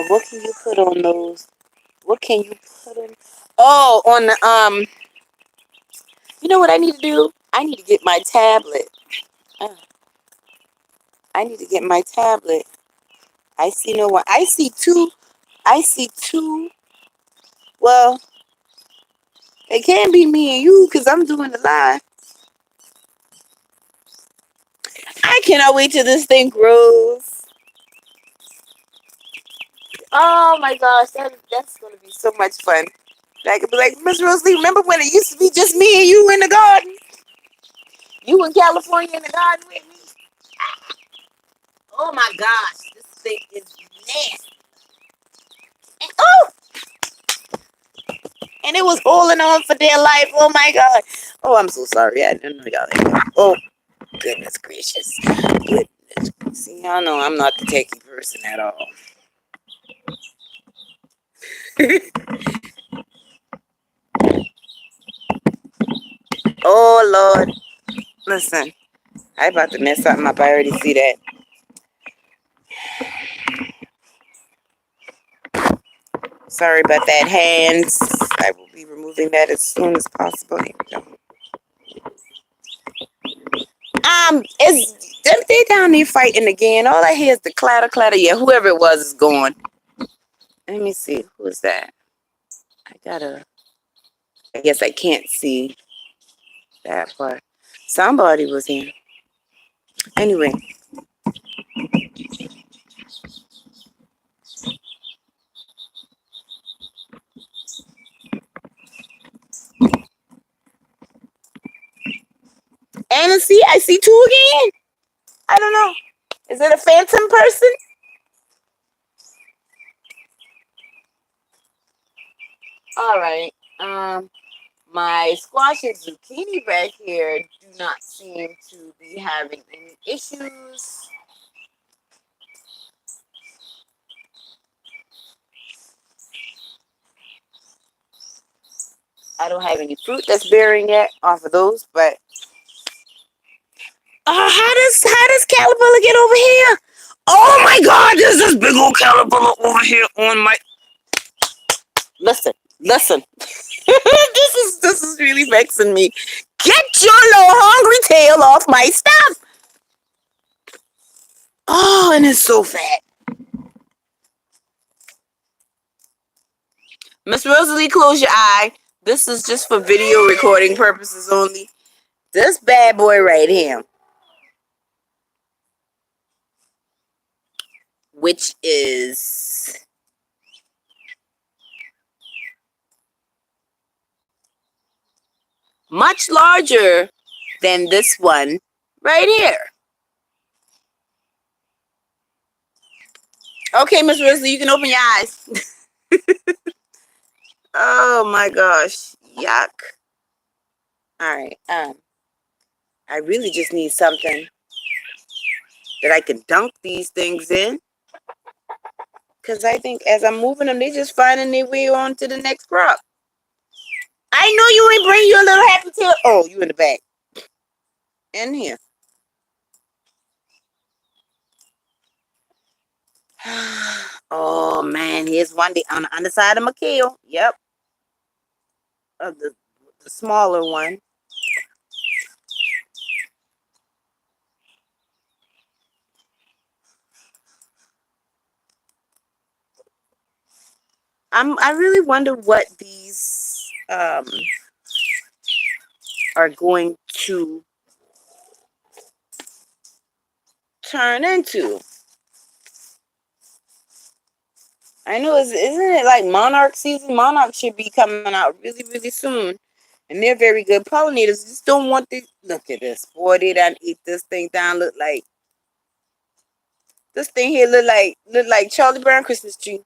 [SPEAKER 1] What can you put on those? What can you put on? Oh, on the You know what I need to do? I need to get my tablet. Uh, I need to get my tablet. I see no one. I see two. I see two. Well, it can't be me and you because I'm doing the live. I cannot wait till this thing grows. Oh my gosh, that's gonna be so much fun. I could be like, Miss Rosalie, remember when it used to be just me and you in the garden? You in California in the garden with me? Oh my gosh, this thing is nasty. Oh, and it was holding on for dear life. Oh my god. Oh, I'm so sorry. I didn't know y'all. Oh, goodness gracious. Goodness. See, y'all know I'm not the techie person at all. Oh Lord. Listen, I about to mess something up. I already see that. Sorry about that, hands. I will be removing that as soon as possible. Here we go. Is they down there fighting again? All I hear is the clatter, clatter. Yeah, whoever it was is gone. Let me see. Who is that? I guess I can't see that part. Somebody was in. Anyway, and see, I see two again. I don't know. Is it a phantom person? All right. My squash and zucchini back here do not seem to be having any issues. I don't have any fruit that's bearing yet off of those, but how does caterpillar get over here? Oh my God! There's this big old caterpillar over here on my. Listen. This is really vexing me. Get your little hungry tail off my stuff. Oh, and it's so fat. Miss Rosalie, close your eye. This is just for video recording purposes only. This bad boy right here, which is much larger than this one right here. Okay, Miss Risley, you can open your eyes. Oh my gosh. Yuck. All right. I really just need something that I can dunk these things in. Because I think as I'm moving them, they just finding their way on to the next crop. I know you ain't bring your little happy tail. Oh, you in the back. In here. Oh man, here's one on the underside of my kale. Yep. Of the smaller one. I really wonder what these are going to turn into. I know, isn't it like monarch season? Monarch should be coming out really, really soon. And they're very good pollinators. Just don't want to look at this. Boy, they done eat this thing down. Look like this thing here look like Charlie Brown Christmas tree.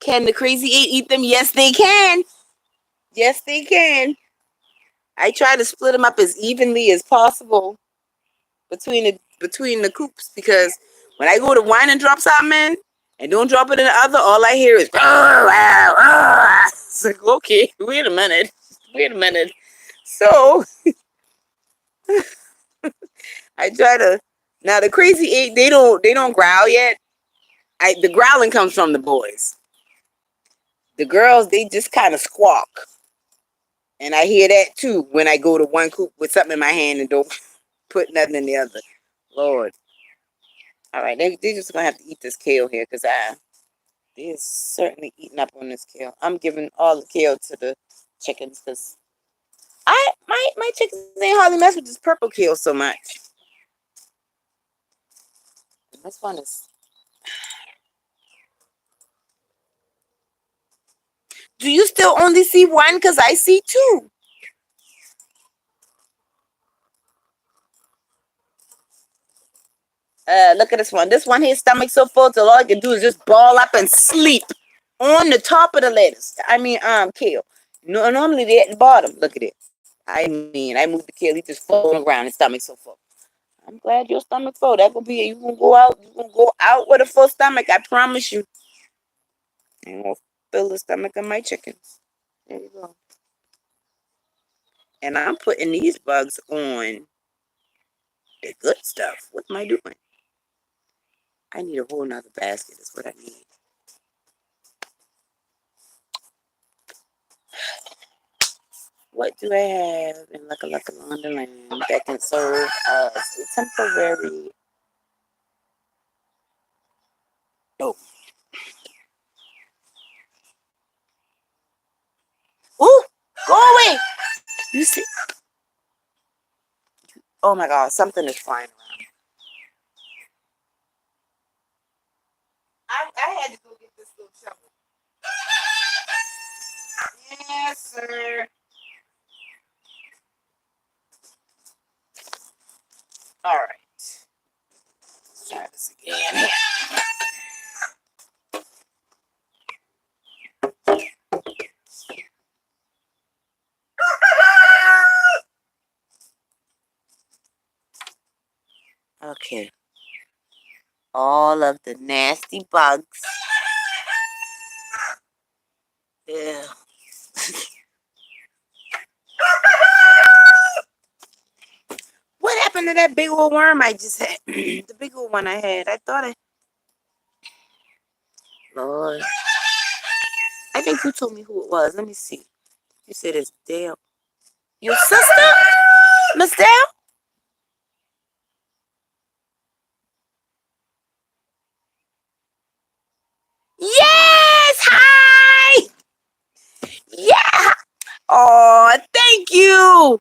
[SPEAKER 1] Can the crazy eight eat them? Yes, they can. Yes, they can. I try to split them up as evenly as possible between the coops because when I go to wine and drop something in and don't drop it in the other, all I hear is it's like, okay, wait a minute. So I try to now the crazy eight they don't growl yet. The growling comes from the boys. The girls they just kind of squawk, and I hear that too when I go to one coop with something in my hand and don't put nothing in the other. Lord, all right, they just gonna have to eat this kale here because they're certainly eating up on this kale. I'm giving all the kale to the chickens because my chickens ain't hardly mess with this purple kale so much. This one is. Do you still only see one? Because I see two. Look at this one. This one, his stomach so full till all I can do is just ball up and sleep on the top of the lettuce. I mean, kale. No, normally they at the bottom. Look at it. I mean, I moved the kale. He just fall on the ground. His stomach so full. I'm glad your stomach full. That gonna be you gonna go out. You gonna go out with a full stomach. I promise you. I'm gonna fill the stomach of my chickens. There you go. And I'm putting these bugs on the good stuff. What am I doing? I need a whole nother basket. Is what I need. What do I have in Laka Wonderland that can serve as a temporary? Oh, ooh, go away! You see? Oh my God, something is flying around. I had to go get this little shovel. Yes, sir. All right. Let's try this again. Okay. All of the nasty bugs. Yeah. What happened to that big old worm I just had? The big old one I had. I thought Lord. I think you told me who it was. Let me see. You said it's Dale. Your sister? Miss Dale? Yes! Hi! Yeah! Oh, thank you!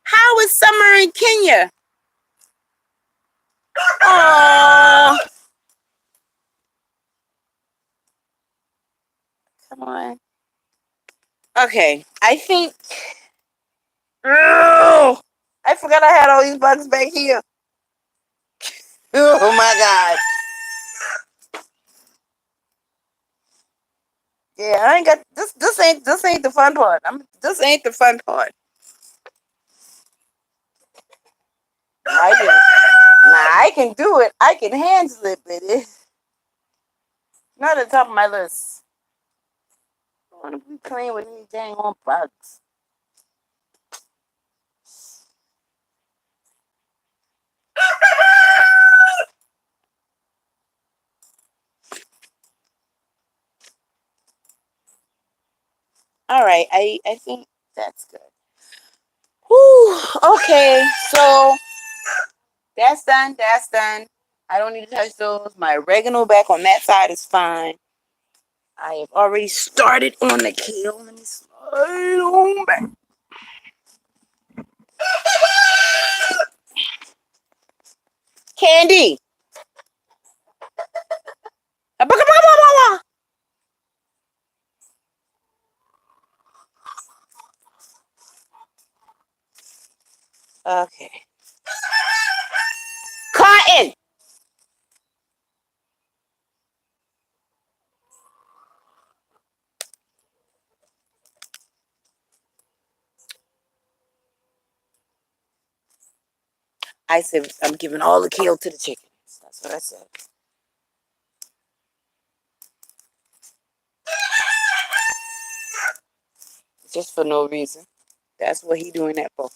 [SPEAKER 1] How is summer in Kenya? Oh, Come on. Okay, I think. Oh, I forgot I had all these bugs back here. Oh my god. Yeah, I ain't got this. This ain't the fun part. This ain't the fun part. I can do it. I can handle it, but it's not at the top of my list. I want to be playing with any dang on bugs. All right, I think that's good. Whew, okay, so that's done. That's done. I don't need to touch those. My oregano back on that side is fine. I have already started on the kale. Let me slide on back. Candy. Okay. Cotton. I said I'm giving all the kale to the chickens. That's what I said. Just for no reason. That's what he doing that for.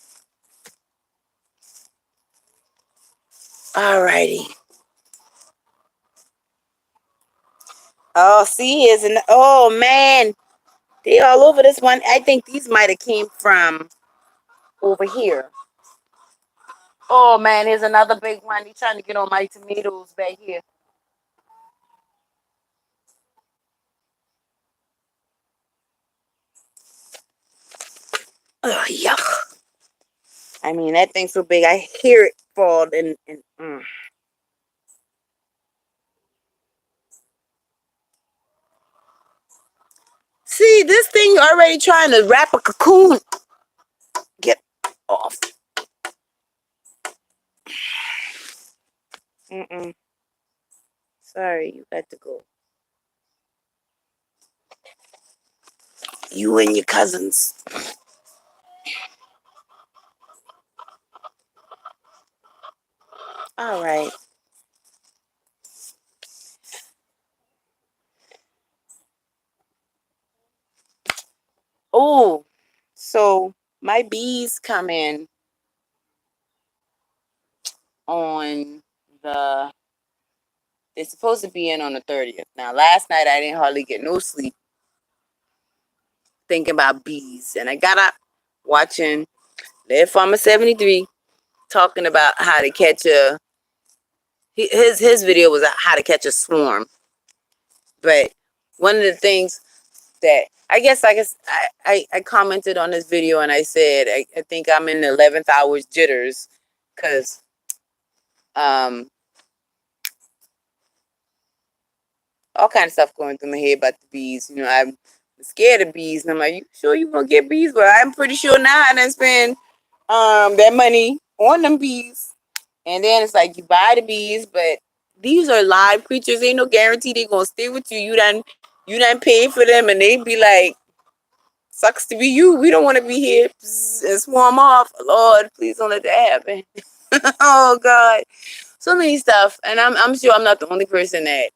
[SPEAKER 1] Alrighty. Oh, see, oh man, they all over this one. I think these might have came from over here. Oh man, here's another big one. He's trying to get on my tomatoes back here. Oh, yuck. I mean, that thing's so big. I hear it fall and. See, this thing already trying to wrap a cocoon. Get off. Mm-mm. Sorry, you got to go. You and your cousins. All right. Oh, so my bees come in on the. They're supposed to be in on the 30th. Now, last night I didn't hardly get no sleep thinking about bees, and I got up watching Lead Farmer 73 talking about how to catch a. His video was how to catch a swarm, but one of the things that I commented on this video and I said I think I'm in the 11th hour's jitters because um all kind of stuff going through my head about the bees. You know, I'm scared of bees, and I'm like, you sure you gonna get bees? But I'm pretty sure now I done spend that money on them bees, and then it's like you buy the bees, but these are live creatures. Ain't no guarantee they gonna stay with you. You done pay for them, and they be like, sucks to be you. We don't want to be here and swarm off. Lord, please don't let that happen. Oh God, so many stuff, and I'm sure I'm not the only person that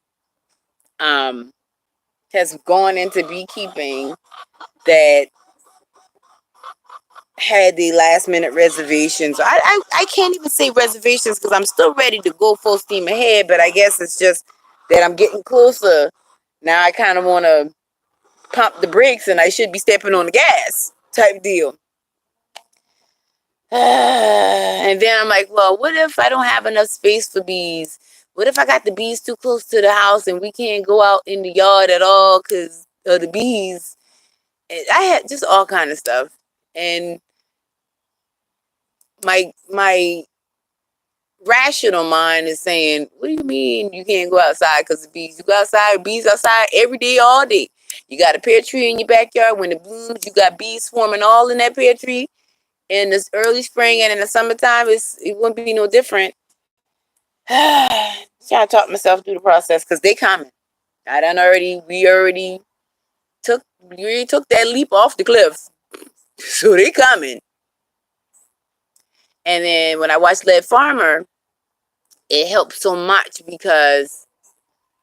[SPEAKER 1] um has gone into beekeeping that had the last minute reservations. I can't even say reservations because I'm still ready to go full steam ahead, but I guess it's just that I'm getting closer. Now I kind of want to pump the brakes and I should be stepping on the gas type deal. And then I'm like, well, what if I don't have enough space for bees? What if I got the bees too close to the house and we can't go out in the yard at all because of the bees? And I had just all kind of stuff. And my rational mind is saying, what do you mean you can't go outside because of bees? You go outside, bees outside every day, all day. You got a pear tree in your backyard. When it blooms, you got bees swarming all in that pear tree. In this early spring and in the summertime, it wouldn't be no different. Trying to talk myself through the process because they coming. We already took that leap off the cliff. So they coming. And then when I watched Lead Farmer, it helped so much because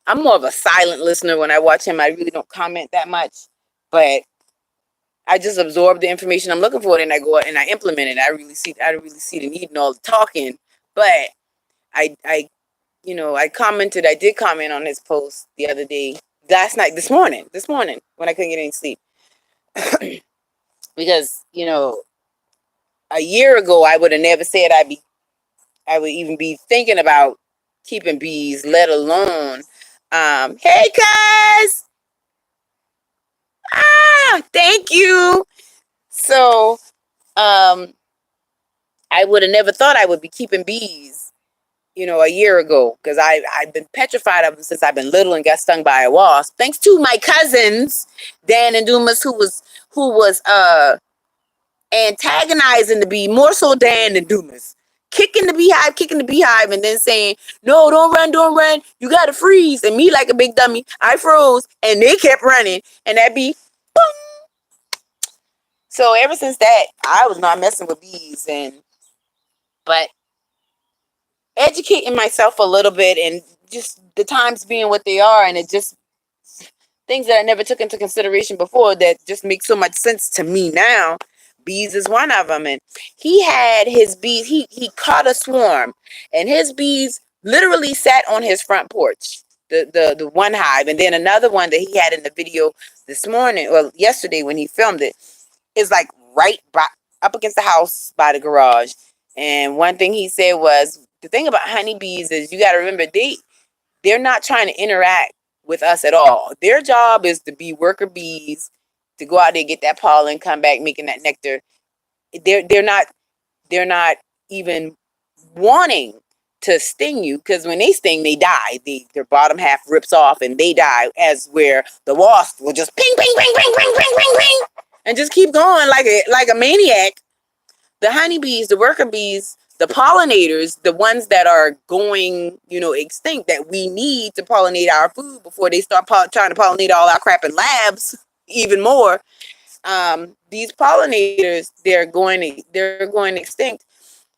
[SPEAKER 1] I'm more of a silent listener when I watch him. I really don't comment that much, but I just absorb the information I'm looking for, and I go out and I implement it. I really see the need in all the talking, but I I did comment on his post the other day, this morning when I couldn't get any sleep, because a year ago I would have never said I would even be thinking about keeping bees, let alone, hey guys, thank you. So, I would have never thought I would be keeping bees, a year ago, because I've been petrified of them since I've been little and got stung by a wasp. Thanks to my cousins, Dan and Dumas, who was antagonizing the bee, more so Dan than Dumas. Kicking the beehive, and then saying, no, don't run, you gotta freeze. And me, like a big dummy, I froze, and they kept running, and that bee, boom. So ever since that, I was not messing with bees, but educating myself a little bit, and just the times being what they are, and it just things that I never took into consideration before that just make so much sense to me now. Bees is one of them, and he had his bees. He caught a swarm, and his bees literally sat on his front porch. The one hive, and then another one that he had in the video this morning, or yesterday when he filmed it, is like up against the house by the garage. And one thing he said was, the thing about honeybees is, you got to remember, they're not trying to interact with us at all. Their job is to be worker bees, to go out there, get that pollen, come back making that nectar. They're not even wanting to sting you, because when they sting, they die. Their bottom half rips off and they die, as where the wasp will just ping, ping, ping, ping, ping, ping, ping, ping, and just keep going like a maniac. The honeybees, the worker bees, the pollinators, the ones that are going, extinct, that we need to pollinate our food before they start trying to pollinate all our crap in labs even more. These pollinators, they're going extinct.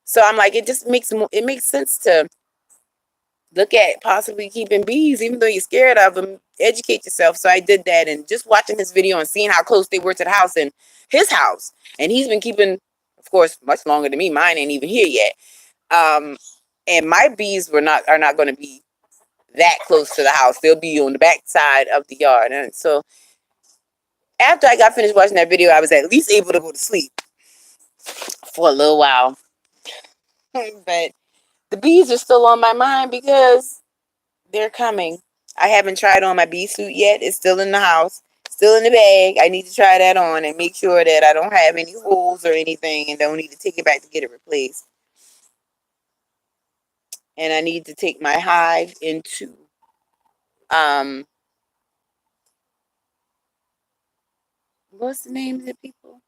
[SPEAKER 1] So I'm like, it makes sense to look at possibly keeping bees, even though you're scared of them. Educate yourself. So I did that, and just watching this video and seeing how close they were to the house, and his house, and he's been keeping, of course, much longer than me. Mine ain't even here yet. And my bees are not going to be that close to the house. They'll be on the back side of the yard. And so after I got finished watching that video, I was at least able to go to sleep for a little while. But the bees are still on my mind because they're coming. I haven't tried on my bee suit yet. It's still in the house, still in the bag. I need to try that on and make sure that I don't have any holes or anything, and don't need to take it back to get it replaced. And I need to take my hive into what's the name of the people?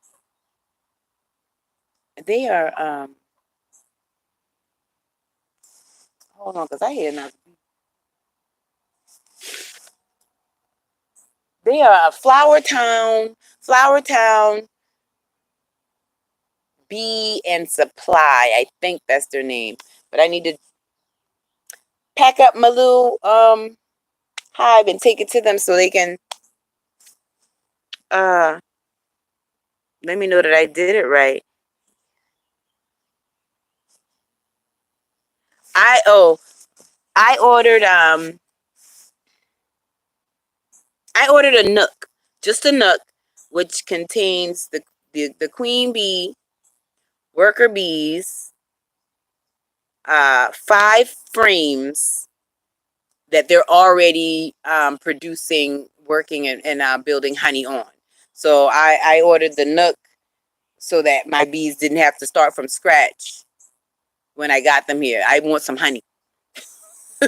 [SPEAKER 1] They are hold on, because I hear another. They are Flower Town Bee and Supply. I think that's their name. But I need to pack up my little hive and take it to them so they can let me know that I did it right. I oh I ordered a nook, just a nook, which contains the queen bee, worker bees, 5 frames that they're already producing, working, and building honey on. So I ordered the nook so that my bees didn't have to start from scratch when I got them here. I want some honey.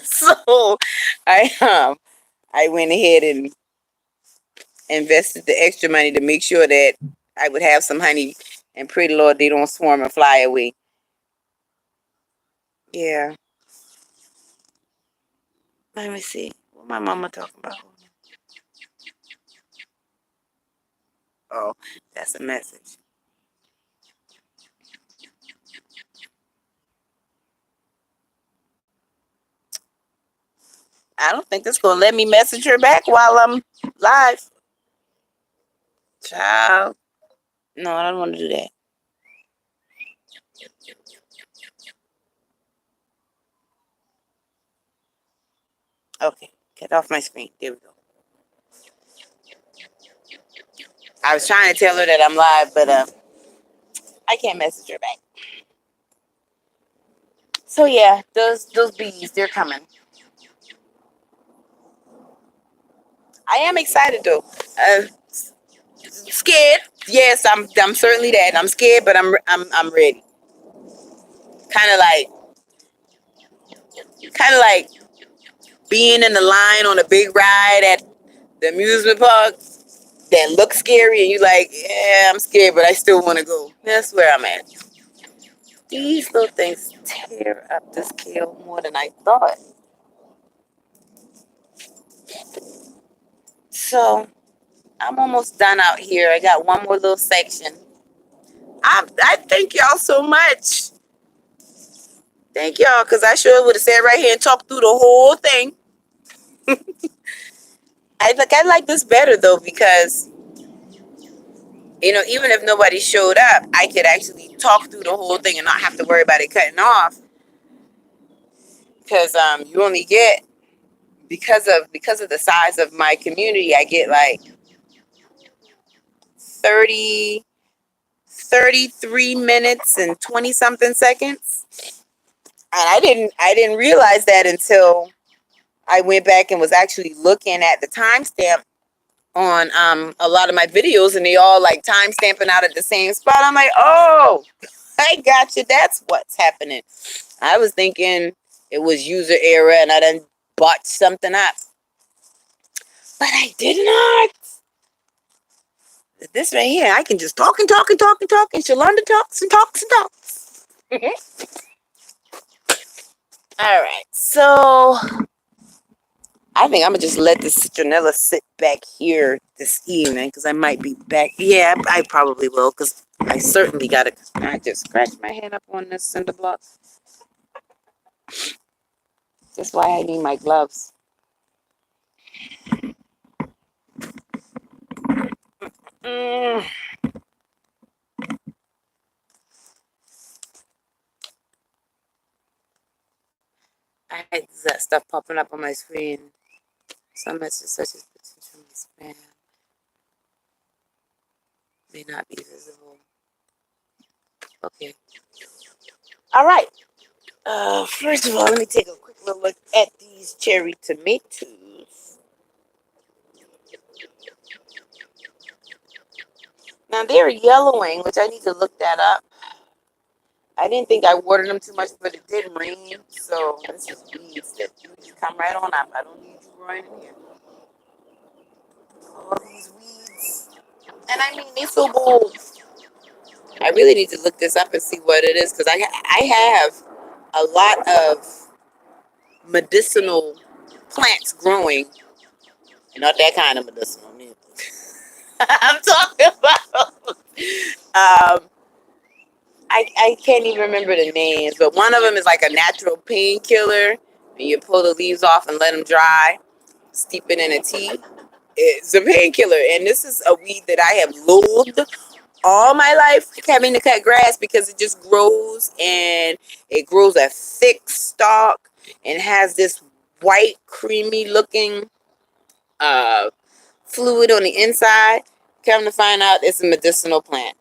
[SPEAKER 1] So I went ahead and invested the extra money to make sure that I would have some honey and pray the Lord they don't swarm and fly away. Yeah. Let me see. What my mama talking about? Oh, that's a message. I don't think this gonna let me message her back while I'm live. Child. No, I don't want to do that. Okay. Get off my screen. There we go. I was trying to tell her that I'm live, but I can't message her back. So yeah, those bees, they're coming. I am excited though. Scared. Yes, I'm certainly that. I'm scared, but I'm ready. Kind of like kind of like being in the line on a big ride at the amusement park that looks scary and you like, yeah, I'm scared, but I still want to go. That's where I'm at. These little things tear up this kale more than I thought. So I'm almost done out here. I got one more little section. I thank y'all so much. Thank y'all, because I sure would have sat right here and talked through the whole thing. I like this better though because even if nobody showed up, I could actually talk through the whole thing and not have to worry about it cutting off. Because you only get because of the size of my community, I get like 30, 33 minutes and 20 something seconds. And I didn't realize that until I went back and was actually looking at the timestamp on a lot of my videos, and they all like time stamping out at the same spot. I'm like, oh, I got you. That's what's happening. I was thinking it was user error and I done bought something up, but I did not. This right here, I can just talk and talk and talk and talk, and Shalonda talks and talks and talks. All right, so I think I'm gonna just let this citronella sit back here this evening because I might be back. Yeah, I probably will because I certainly gotta. I just scratched my hand up on this cinder block. That's why I need my gloves. Mm. I had that stuff popping up on my screen. Some messages such as potential spam may not be visible. Okay. All right. First of all, let me take a quick little look at these cherry tomatoes. Now they're yellowing, which I need to look that up. I didn't think I watered them too much, but it did rain, so this is weeds that you just come right on up. I don't need you growing in here. All these weeds, and I mean they're so bold. I really need to look this up and see what it is because I have a lot of medicinal plants growing, and not that kind of medicinal. I'm talking about. I can't even remember the names, but one of them is like a natural painkiller, and you pull the leaves off and let them dry, steep it in a tea. It's a painkiller, and this is a weed that I have loathed all my life, having to cut grass because it just grows, and it grows a thick stalk and has this white, creamy looking uh, fluid on the inside. Come to find out, it's a medicinal plant.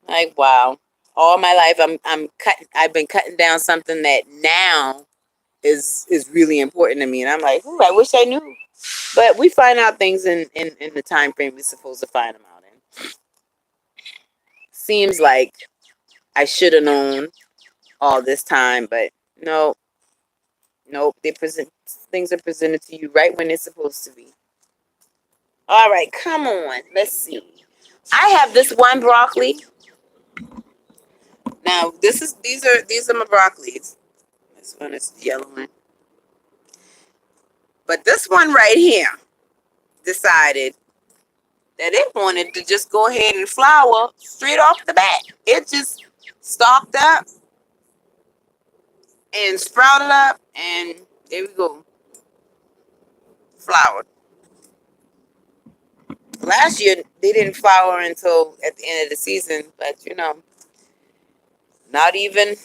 [SPEAKER 1] Like wow, all my life I'm cutting. I've been cutting down something that now is really important to me, and I'm like, ooh, I wish I knew. But we find out things in the time frame we're supposed to find them out in. Seems like I should have known all this time, but no, nope. They present things are presented to you right when it's supposed to be. All right, come on. Let's see. I have this one broccoli. Now, these are my broccolis. This one is yellow one. But this one right here decided that it wanted to just go ahead and flower straight off the bat. It just stalked up and sprouted up, and there we go, flowered. Last year they didn't flower until at the end of the season, but not even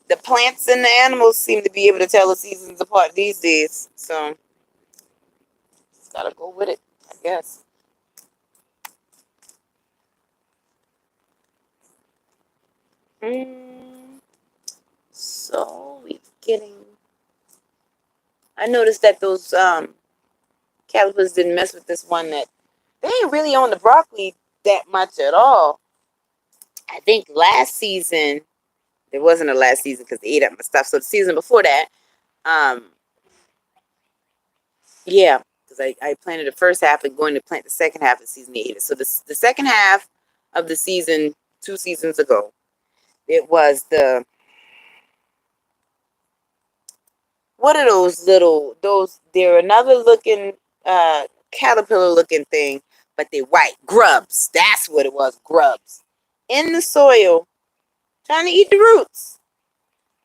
[SPEAKER 1] the plants and the animals seem to be able to tell the seasons apart these days. So gotta go with it, I guess. Mm, so we getting. I noticed that those calipers didn't mess with this one. That they ain't really on the broccoli that much at all. I think last season, it wasn't the last season because they ate up my stuff. So the season before that, um, yeah, because I planted the first half and going to plant the second half of the season. They ate it. So the second half of the season, 2 seasons ago, it was the what are those little those? They're another looking caterpillar looking thing, but they're white grubs. That's what it was, grubs in the soil trying to eat the roots.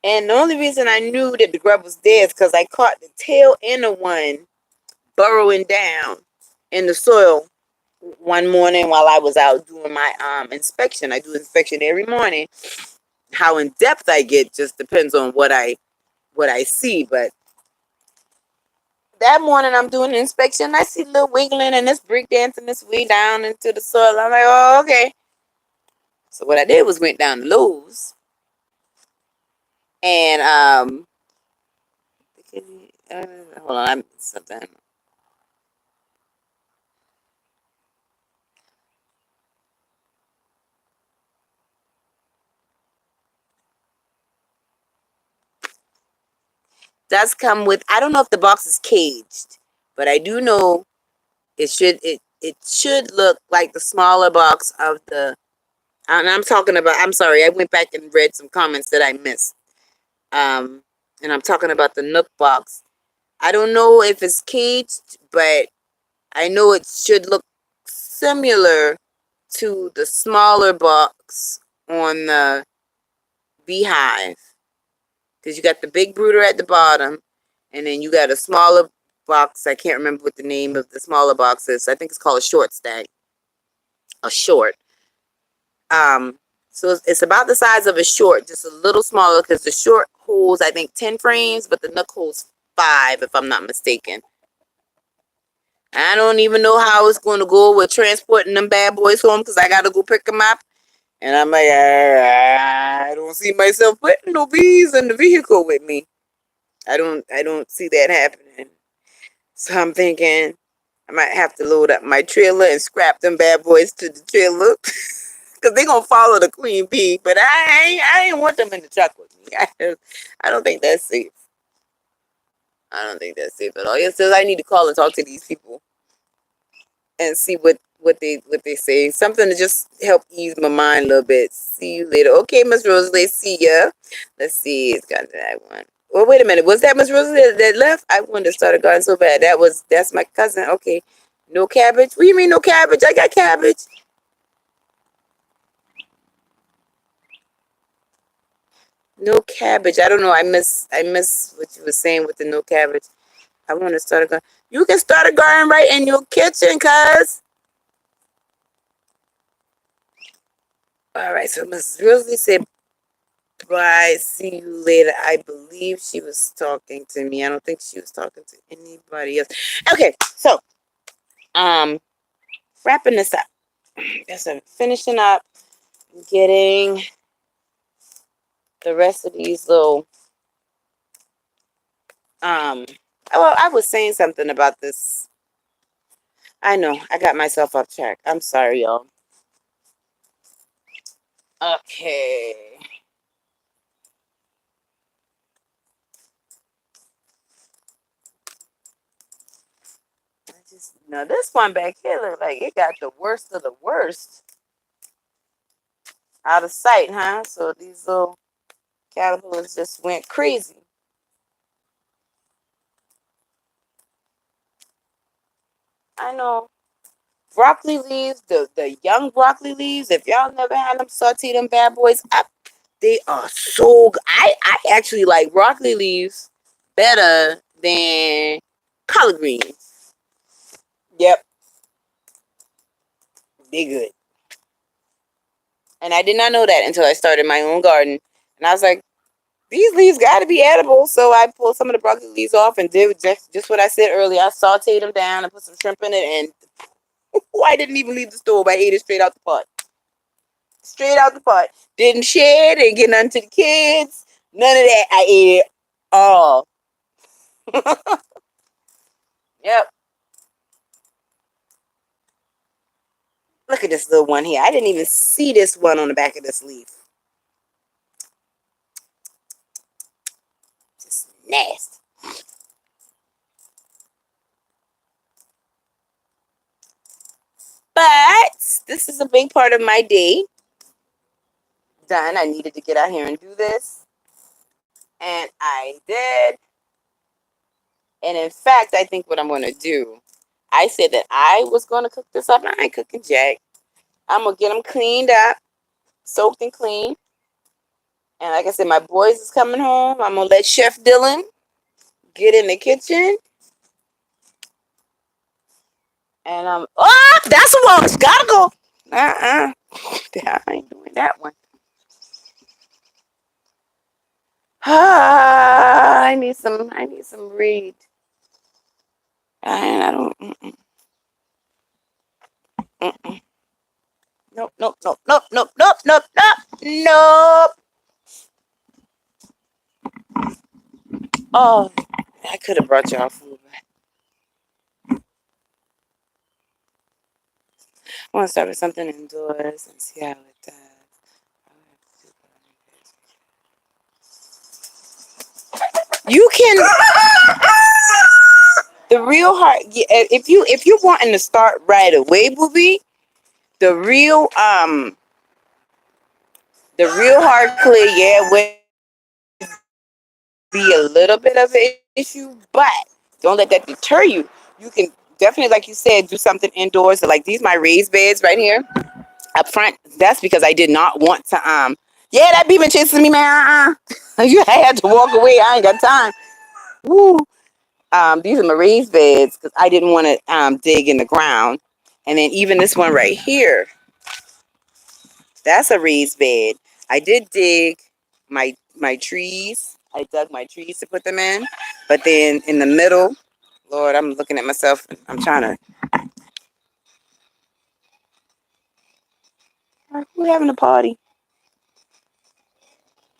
[SPEAKER 1] And the only reason I knew that the grub was there is because I caught the tail end of one burrowing down in the soil one morning while I was out doing my inspection. I do inspection every morning. How in depth I get just depends on what I see. But that morning I'm doing the inspection, I see a little wiggling and it's break dancing its way down into the soil. I'm like, oh, okay. So what I did was went down to Lowe's and hold on, I'm something. Does come with, I don't know if the box is caged, but I do know it should look like the smaller box of the, and I'm talking about, I'm sorry, I went back and read some comments that I missed. Um and I'm talking about the Nook box. I don't know if it's caged, but I know it should look similar to the smaller box on the Beehive. Because you got the big brooder at the bottom, and then you got a smaller box. I can't remember what the name of the smaller box is. I think it's called a short stack. A short. Um, so it's about the size of a short, just a little smaller because the short holds, I think, 10 frames, but the Nook holds 5, if I'm not mistaken. I don't even know how it's going to go with transporting them bad boys home because I got to go pick them up. And I'm like, I don't see myself putting no bees in the vehicle with me. I don't see that happening. So I'm thinking I might have to load up my trailer and scrap them bad boys to the trailer because they're gonna follow the queen bee. But I ain't want them in the truck with me. I don't think that's safe. I don't think that's safe at all. It says I need to call and talk to these people and see what they say. Something to just help ease my mind a little bit. See you later. Okay, Miss Rosalie, see ya. Let's see. It's got that one. Well, wait a minute. Was that Miss Rosalie that left? I wanted to start a garden so bad. That's my cousin. Okay. No cabbage. What do you mean no cabbage? I got cabbage. No cabbage. I don't know. I miss what you were saying with the no cabbage. I want to start a garden. You can start a garden right in your kitchen, cuz. All right. So Miss Rosalie said bye. See you later. I believe she was talking to me. I don't think she was talking to anybody else. Okay, so um, wrapping this up. Yes, I'm finishing up, getting the rest of these little. Um, well, I was saying something about this. I know I got myself off track. I'm sorry, y'all. Okay. Just now this one back here look like it got the worst of the worst. Out of sight, huh? So these little caterpillars just went crazy. I know. Broccoli leaves, the young broccoli leaves, if y'all never had them, saute them bad boys up, they are so good. I actually like broccoli leaves better than collard greens. Yep, they good. And I did not know that until I started my own garden. And I was like, these leaves got to be edible. So I pulled some of the broccoli leaves off and did just what I said earlier. I sauteed them down and put some shrimp in it. And I didn't even leave the stove. I ate it straight out the pot. Straight out the pot. Didn't share, didn't get nothing to the kids. None of that. I ate it all. Yep. Look at this little one here. I didn't even see this one on the back of this leaf. Just nasty. But this is a big part of my day. Done. I needed to get out here and do this. And I did. And in fact, I think what I'm going to do, I said that I was going to cook this up. I ain't cooking jack. I'm going to get them cleaned up, soaked and clean. And like I said, my boys is coming home. I'm going to let Chef Dylan get in the kitchen. And oh, that's a wash. Gotta go. I ain't doing that one. I need some read. And I don't. Mm-mm. Nope, nope, nope, nope, nope, nope, nope, nope, nope. Oh, I could have brought y'all food. I want to start with something indoors and see how it does. You can. The real hard. If you're wanting to start right away, booby, the real hard clay, yeah, would be a little bit of an issue, but don't let that deter you. You can definitely, like you said, do something indoors. So like these, my raised beds right here up front. That's because I did not want to. Yeah, that bee been chasing me, man. You had to walk away. I ain't got time. Woo. These are my raised beds because I didn't want to dig in the ground. And then even this one right here, that's a raised bed. I did dig my trees. I dug my trees to put them in. But then in the middle, Lord, I'm looking at myself. I'm trying to. Who having a party?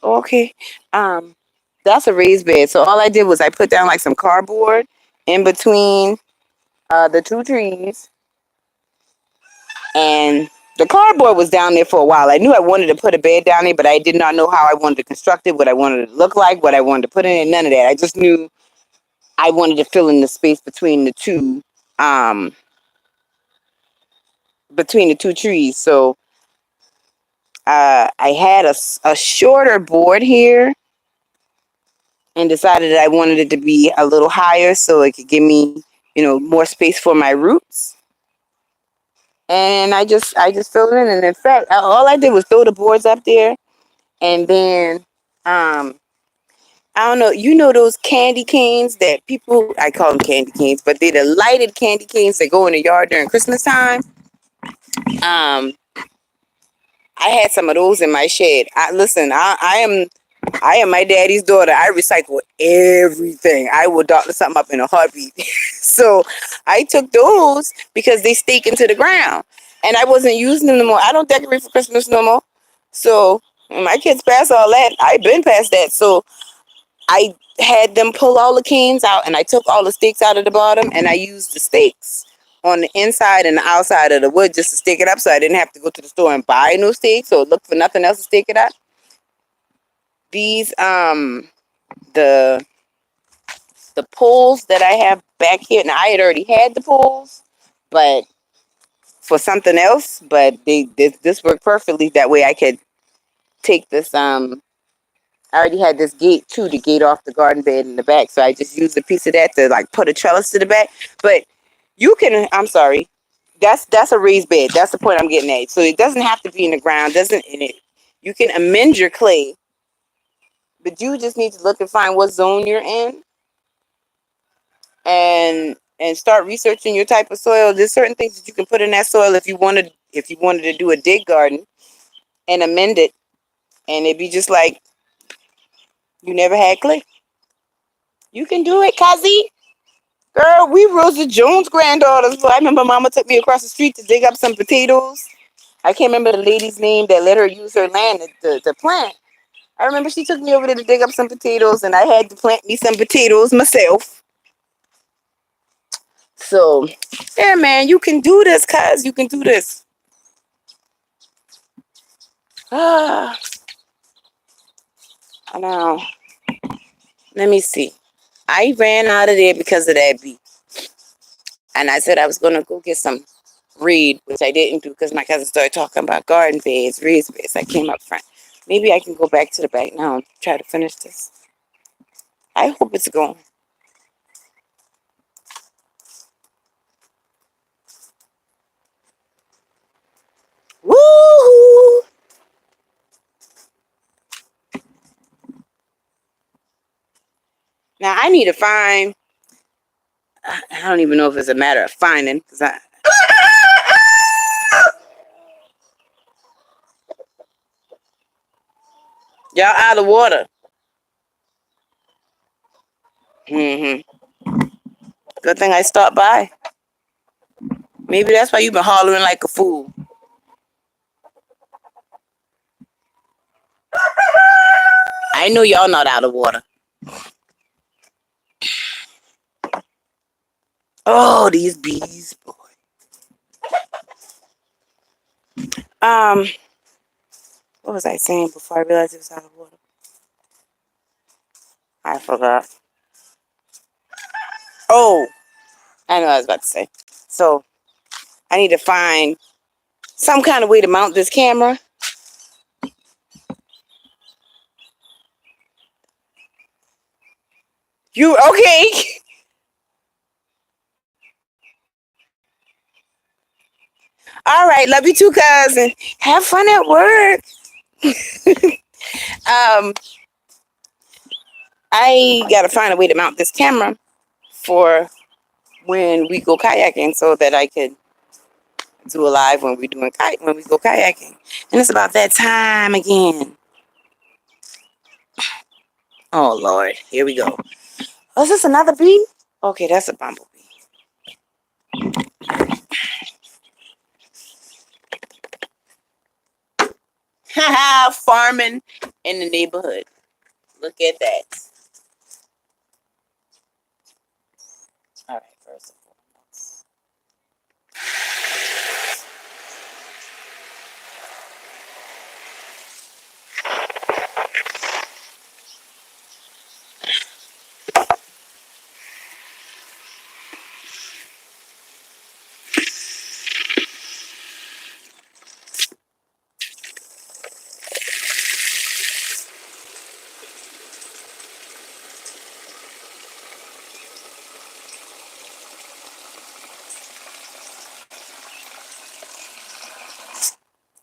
[SPEAKER 1] Okay. Um, that's a raised bed. So all I did was I put down like some cardboard in between the two trees, and the cardboard was down there for a while. I knew I wanted to put a bed down there, but I did not know how I wanted to construct it, what I wanted it to look like, what I wanted to put in it. None of that. I just knew I wanted to fill in the space um between the two trees. So I had a shorter board here and decided that I wanted it to be a little higher so it could give me, more space for my roots. And I just filled it in. And in fact, all I did was throw the boards up there, and then I don't know, those candy canes that people, I call them candy canes, but they're the lighted candy canes that go in the yard during Christmas time. Um, I had some of those in my shed. I am my daddy's daughter. I recycle everything. I will doctor something up in a heartbeat. So I took those because they stake into the ground. And I wasn't using them no more. I don't decorate for Christmas no more. So when my kids pass all that, I've been past that. So I had them pull all the canes out, and I took all the stakes out of the bottom, and I used the stakes on the inside and the outside of the wood just to stake it up, so I didn't have to go to the store and buy new stakes or look for nothing else to stake it up. These the poles that I have back here. Now I had already had the poles, but for something else. But this worked perfectly. That way I could take this. I already had this gate too to gate off the garden bed in the back, so I just used a piece of that to like put a trellis to the back. But you can. I'm sorry. That's a raised bed. That's the point I'm getting at. So it doesn't have to be in the ground. Doesn't in it. You can amend your clay, but you just need to look and find what zone you're in, and start researching your type of soil. There's certain things that you can put in that soil if you wanted to do a dig garden and amend it, and it'd be just like you never had clay. You can do it, Kazi. Girl, we Rosa Jones granddaughters. But I remember Mama took me across the street to dig up some potatoes. I can't remember the lady's name that let her use her land to plant. I remember she took me over there to dig up some potatoes, and I had to plant me some potatoes myself. So, yeah, man, you can do this, cuz. You can do this. Ah, now, let me see. I ran out of there because of that bee. And I said I was going to go get some reed, which I didn't do because my cousin started talking about garden beds, raised beds. I came up front. Maybe I can go back to the back now and try to finish this. I hope it's going. Woo! Now I need to find. I don't even know if it's a matter of finding because y'all out of water. Good thing I stopped by. Maybe that's why you've been hollering like a fool. I know y'all not out of water. Oh, these bees, boy. Um, what was I saying before I realized it was out of water? I forgot. Oh, I know what I was about to say. So I need to find some kind of way to mount this camera. You okay? All right, love you too, cousin. Have fun at work. Um, I gotta find a way to mount this camera for when we go kayaking, so that I could do a live when when we go kayaking. And it's about that time again. Oh Lord, here we go. Oh, is this another bee? Okay, that's a bumblebee. Haha, farming in the neighborhood. Look at that. All right, first and foremost.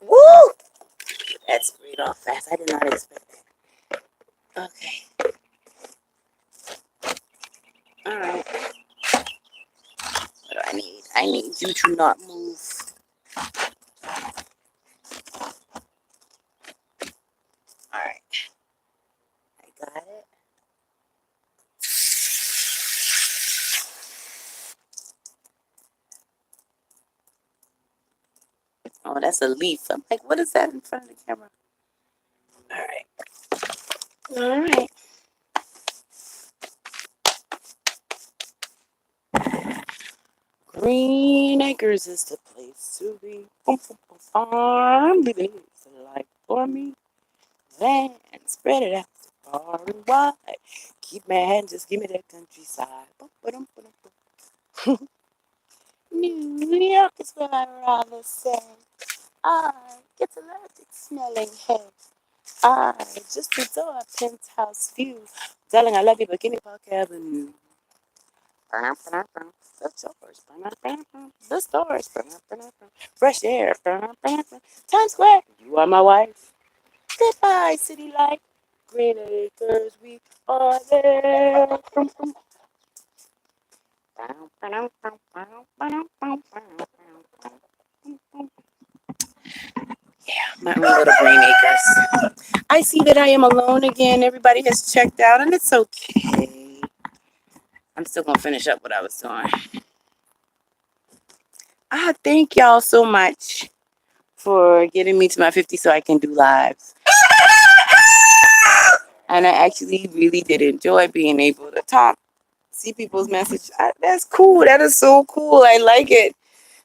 [SPEAKER 1] Woo! That sprayed off fast. I did not expect that. Okay. All right. What do I need? I need you to not move. All right. I got it. Oh, that's a leaf. I'm like, what is that in front of the camera? All right. All right. Green Acres is the place to be. Boom, boom, boom, farm. Living is a life for me. Land, spread it out far and wide. Keep mad, just give me that countryside. Boom, ba-dum, ba-dum, ba-dum. New York is where I rather say. I get allergic smelling hay. I just adore a penthouse view. Darling, I love you, but Guinea Park Avenue. The stores. The stores. Fresh air. Times Square. You are my wife. Goodbye, city light. Green acres, we are there. My own little Green Acres. I see that I am alone again. Everybody has checked out, and it's okay. I'm still gonna finish up what I was doing. Thank y'all so much for getting me to my 50 so I can do lives. And I actually really did enjoy being able to talk, see people's message. That's cool. That is so cool. I like it.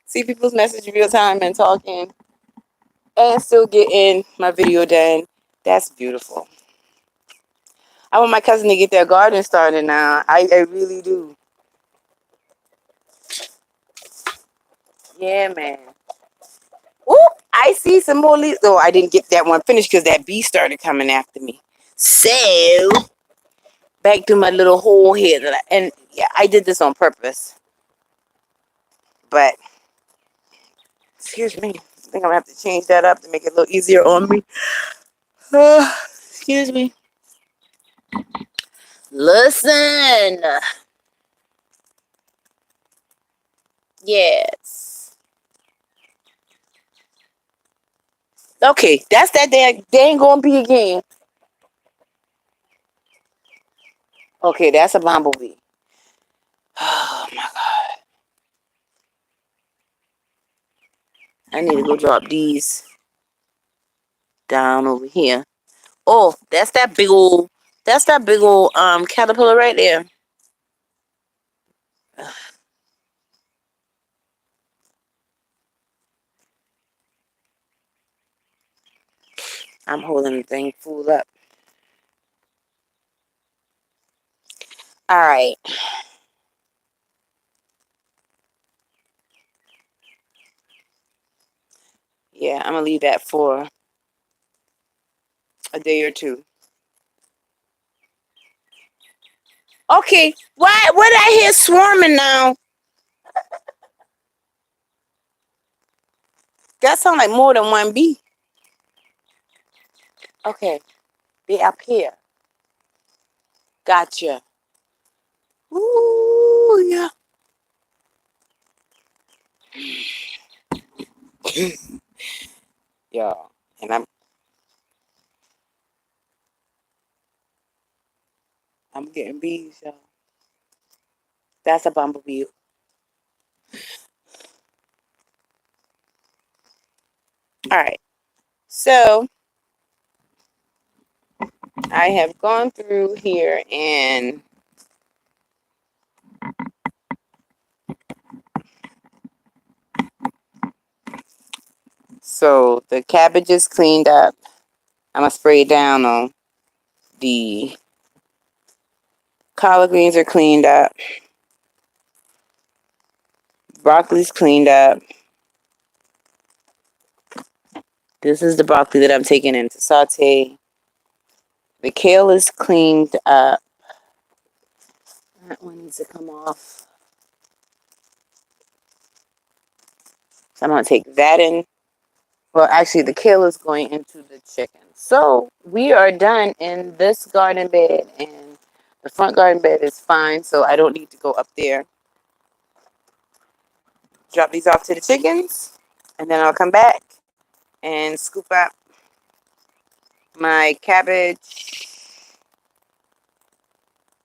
[SPEAKER 1] See people's message real time and talking and still getting my video done. That's beautiful. I want my cousin to get their garden started now. I really do. Yeah, man. Whoop! I see some more leaves. Oh, I didn't get that one finished because that bee started coming after me. So, back to my little hole here. And yeah, I did this on purpose. But, excuse me. I think I'm going to have to change that up to make it a little easier on me. Excuse me. Listen. Yes. Okay, that's that day. They ain't gonna be again. Okay, that's a bumblebee. Oh my god. I need to go drop these down over here. Oh, that's that big old caterpillar right there. I'm holding the thing full up. Alright. Yeah, I'm gonna leave that for a day or two. Okay, what I hear swarming now? That sounds like more than one bee. Okay, they up here. Gotcha. Ooh, yeah. Yeah. And I'm getting bees, y'all. That's a bumblebee. Alright. So I have gone through here and so the cabbage is cleaned up. I'm gonna spray down on the collard greens are cleaned up. Broccoli's cleaned up. This is the broccoli that I'm taking in to saute. The kale is cleaned up. That one needs to come off. So I'm gonna take that in. Well, actually, the kale is going into the chicken. So we are done in this garden bed, and the front garden bed is fine, so I don't need to go up there. Drop these off to the chickens, and then I'll come back and scoop up my cabbage,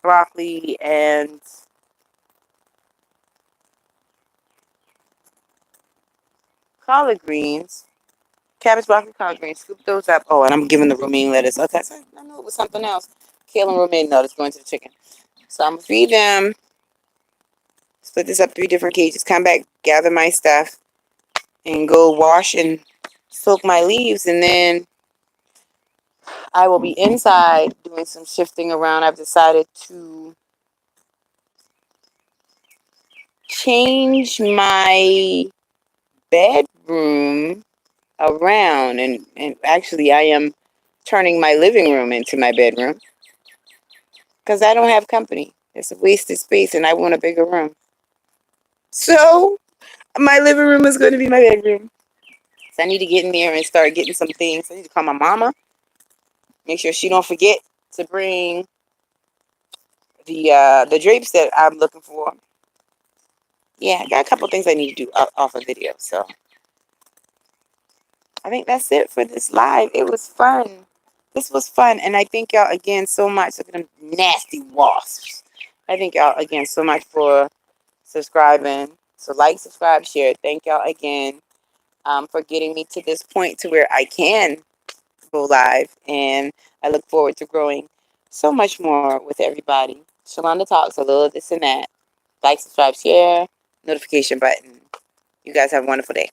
[SPEAKER 1] broccoli, and collard greens. Cabbage, broccoli, collard greens. Scoop those up. Oh, and I'm giving the romaine lettuce. Okay, so I know it was something else. Kale and romaine lettuce going to the chicken. So I'm gonna feed them. Split this up 3 different cages. Come back, gather my stuff, and go wash and soak my leaves, and then I will be inside doing some shifting around. I've decided to change my bedroom around, and actually I am turning my living room into my bedroom because I don't have company. It's a wasted space and I want a bigger room. So my living room is going to be my bedroom. So I need to get in there and start getting some things. I need to call my mama, make sure she don't forget to bring the drapes that I'm looking for. Yeah, I got a couple things I need to do off of video. So I think that's it for this live. It was fun. This was fun. And I thank y'all again so much. Look at them nasty wasps. I thank y'all again so much for subscribing. So like, subscribe, share. Thank y'all again for getting me to this point to where I can go live. And I look forward to growing so much more with everybody. Shalonda Talks, a little this and that. Like, subscribe, share, notification button. You guys have a wonderful day.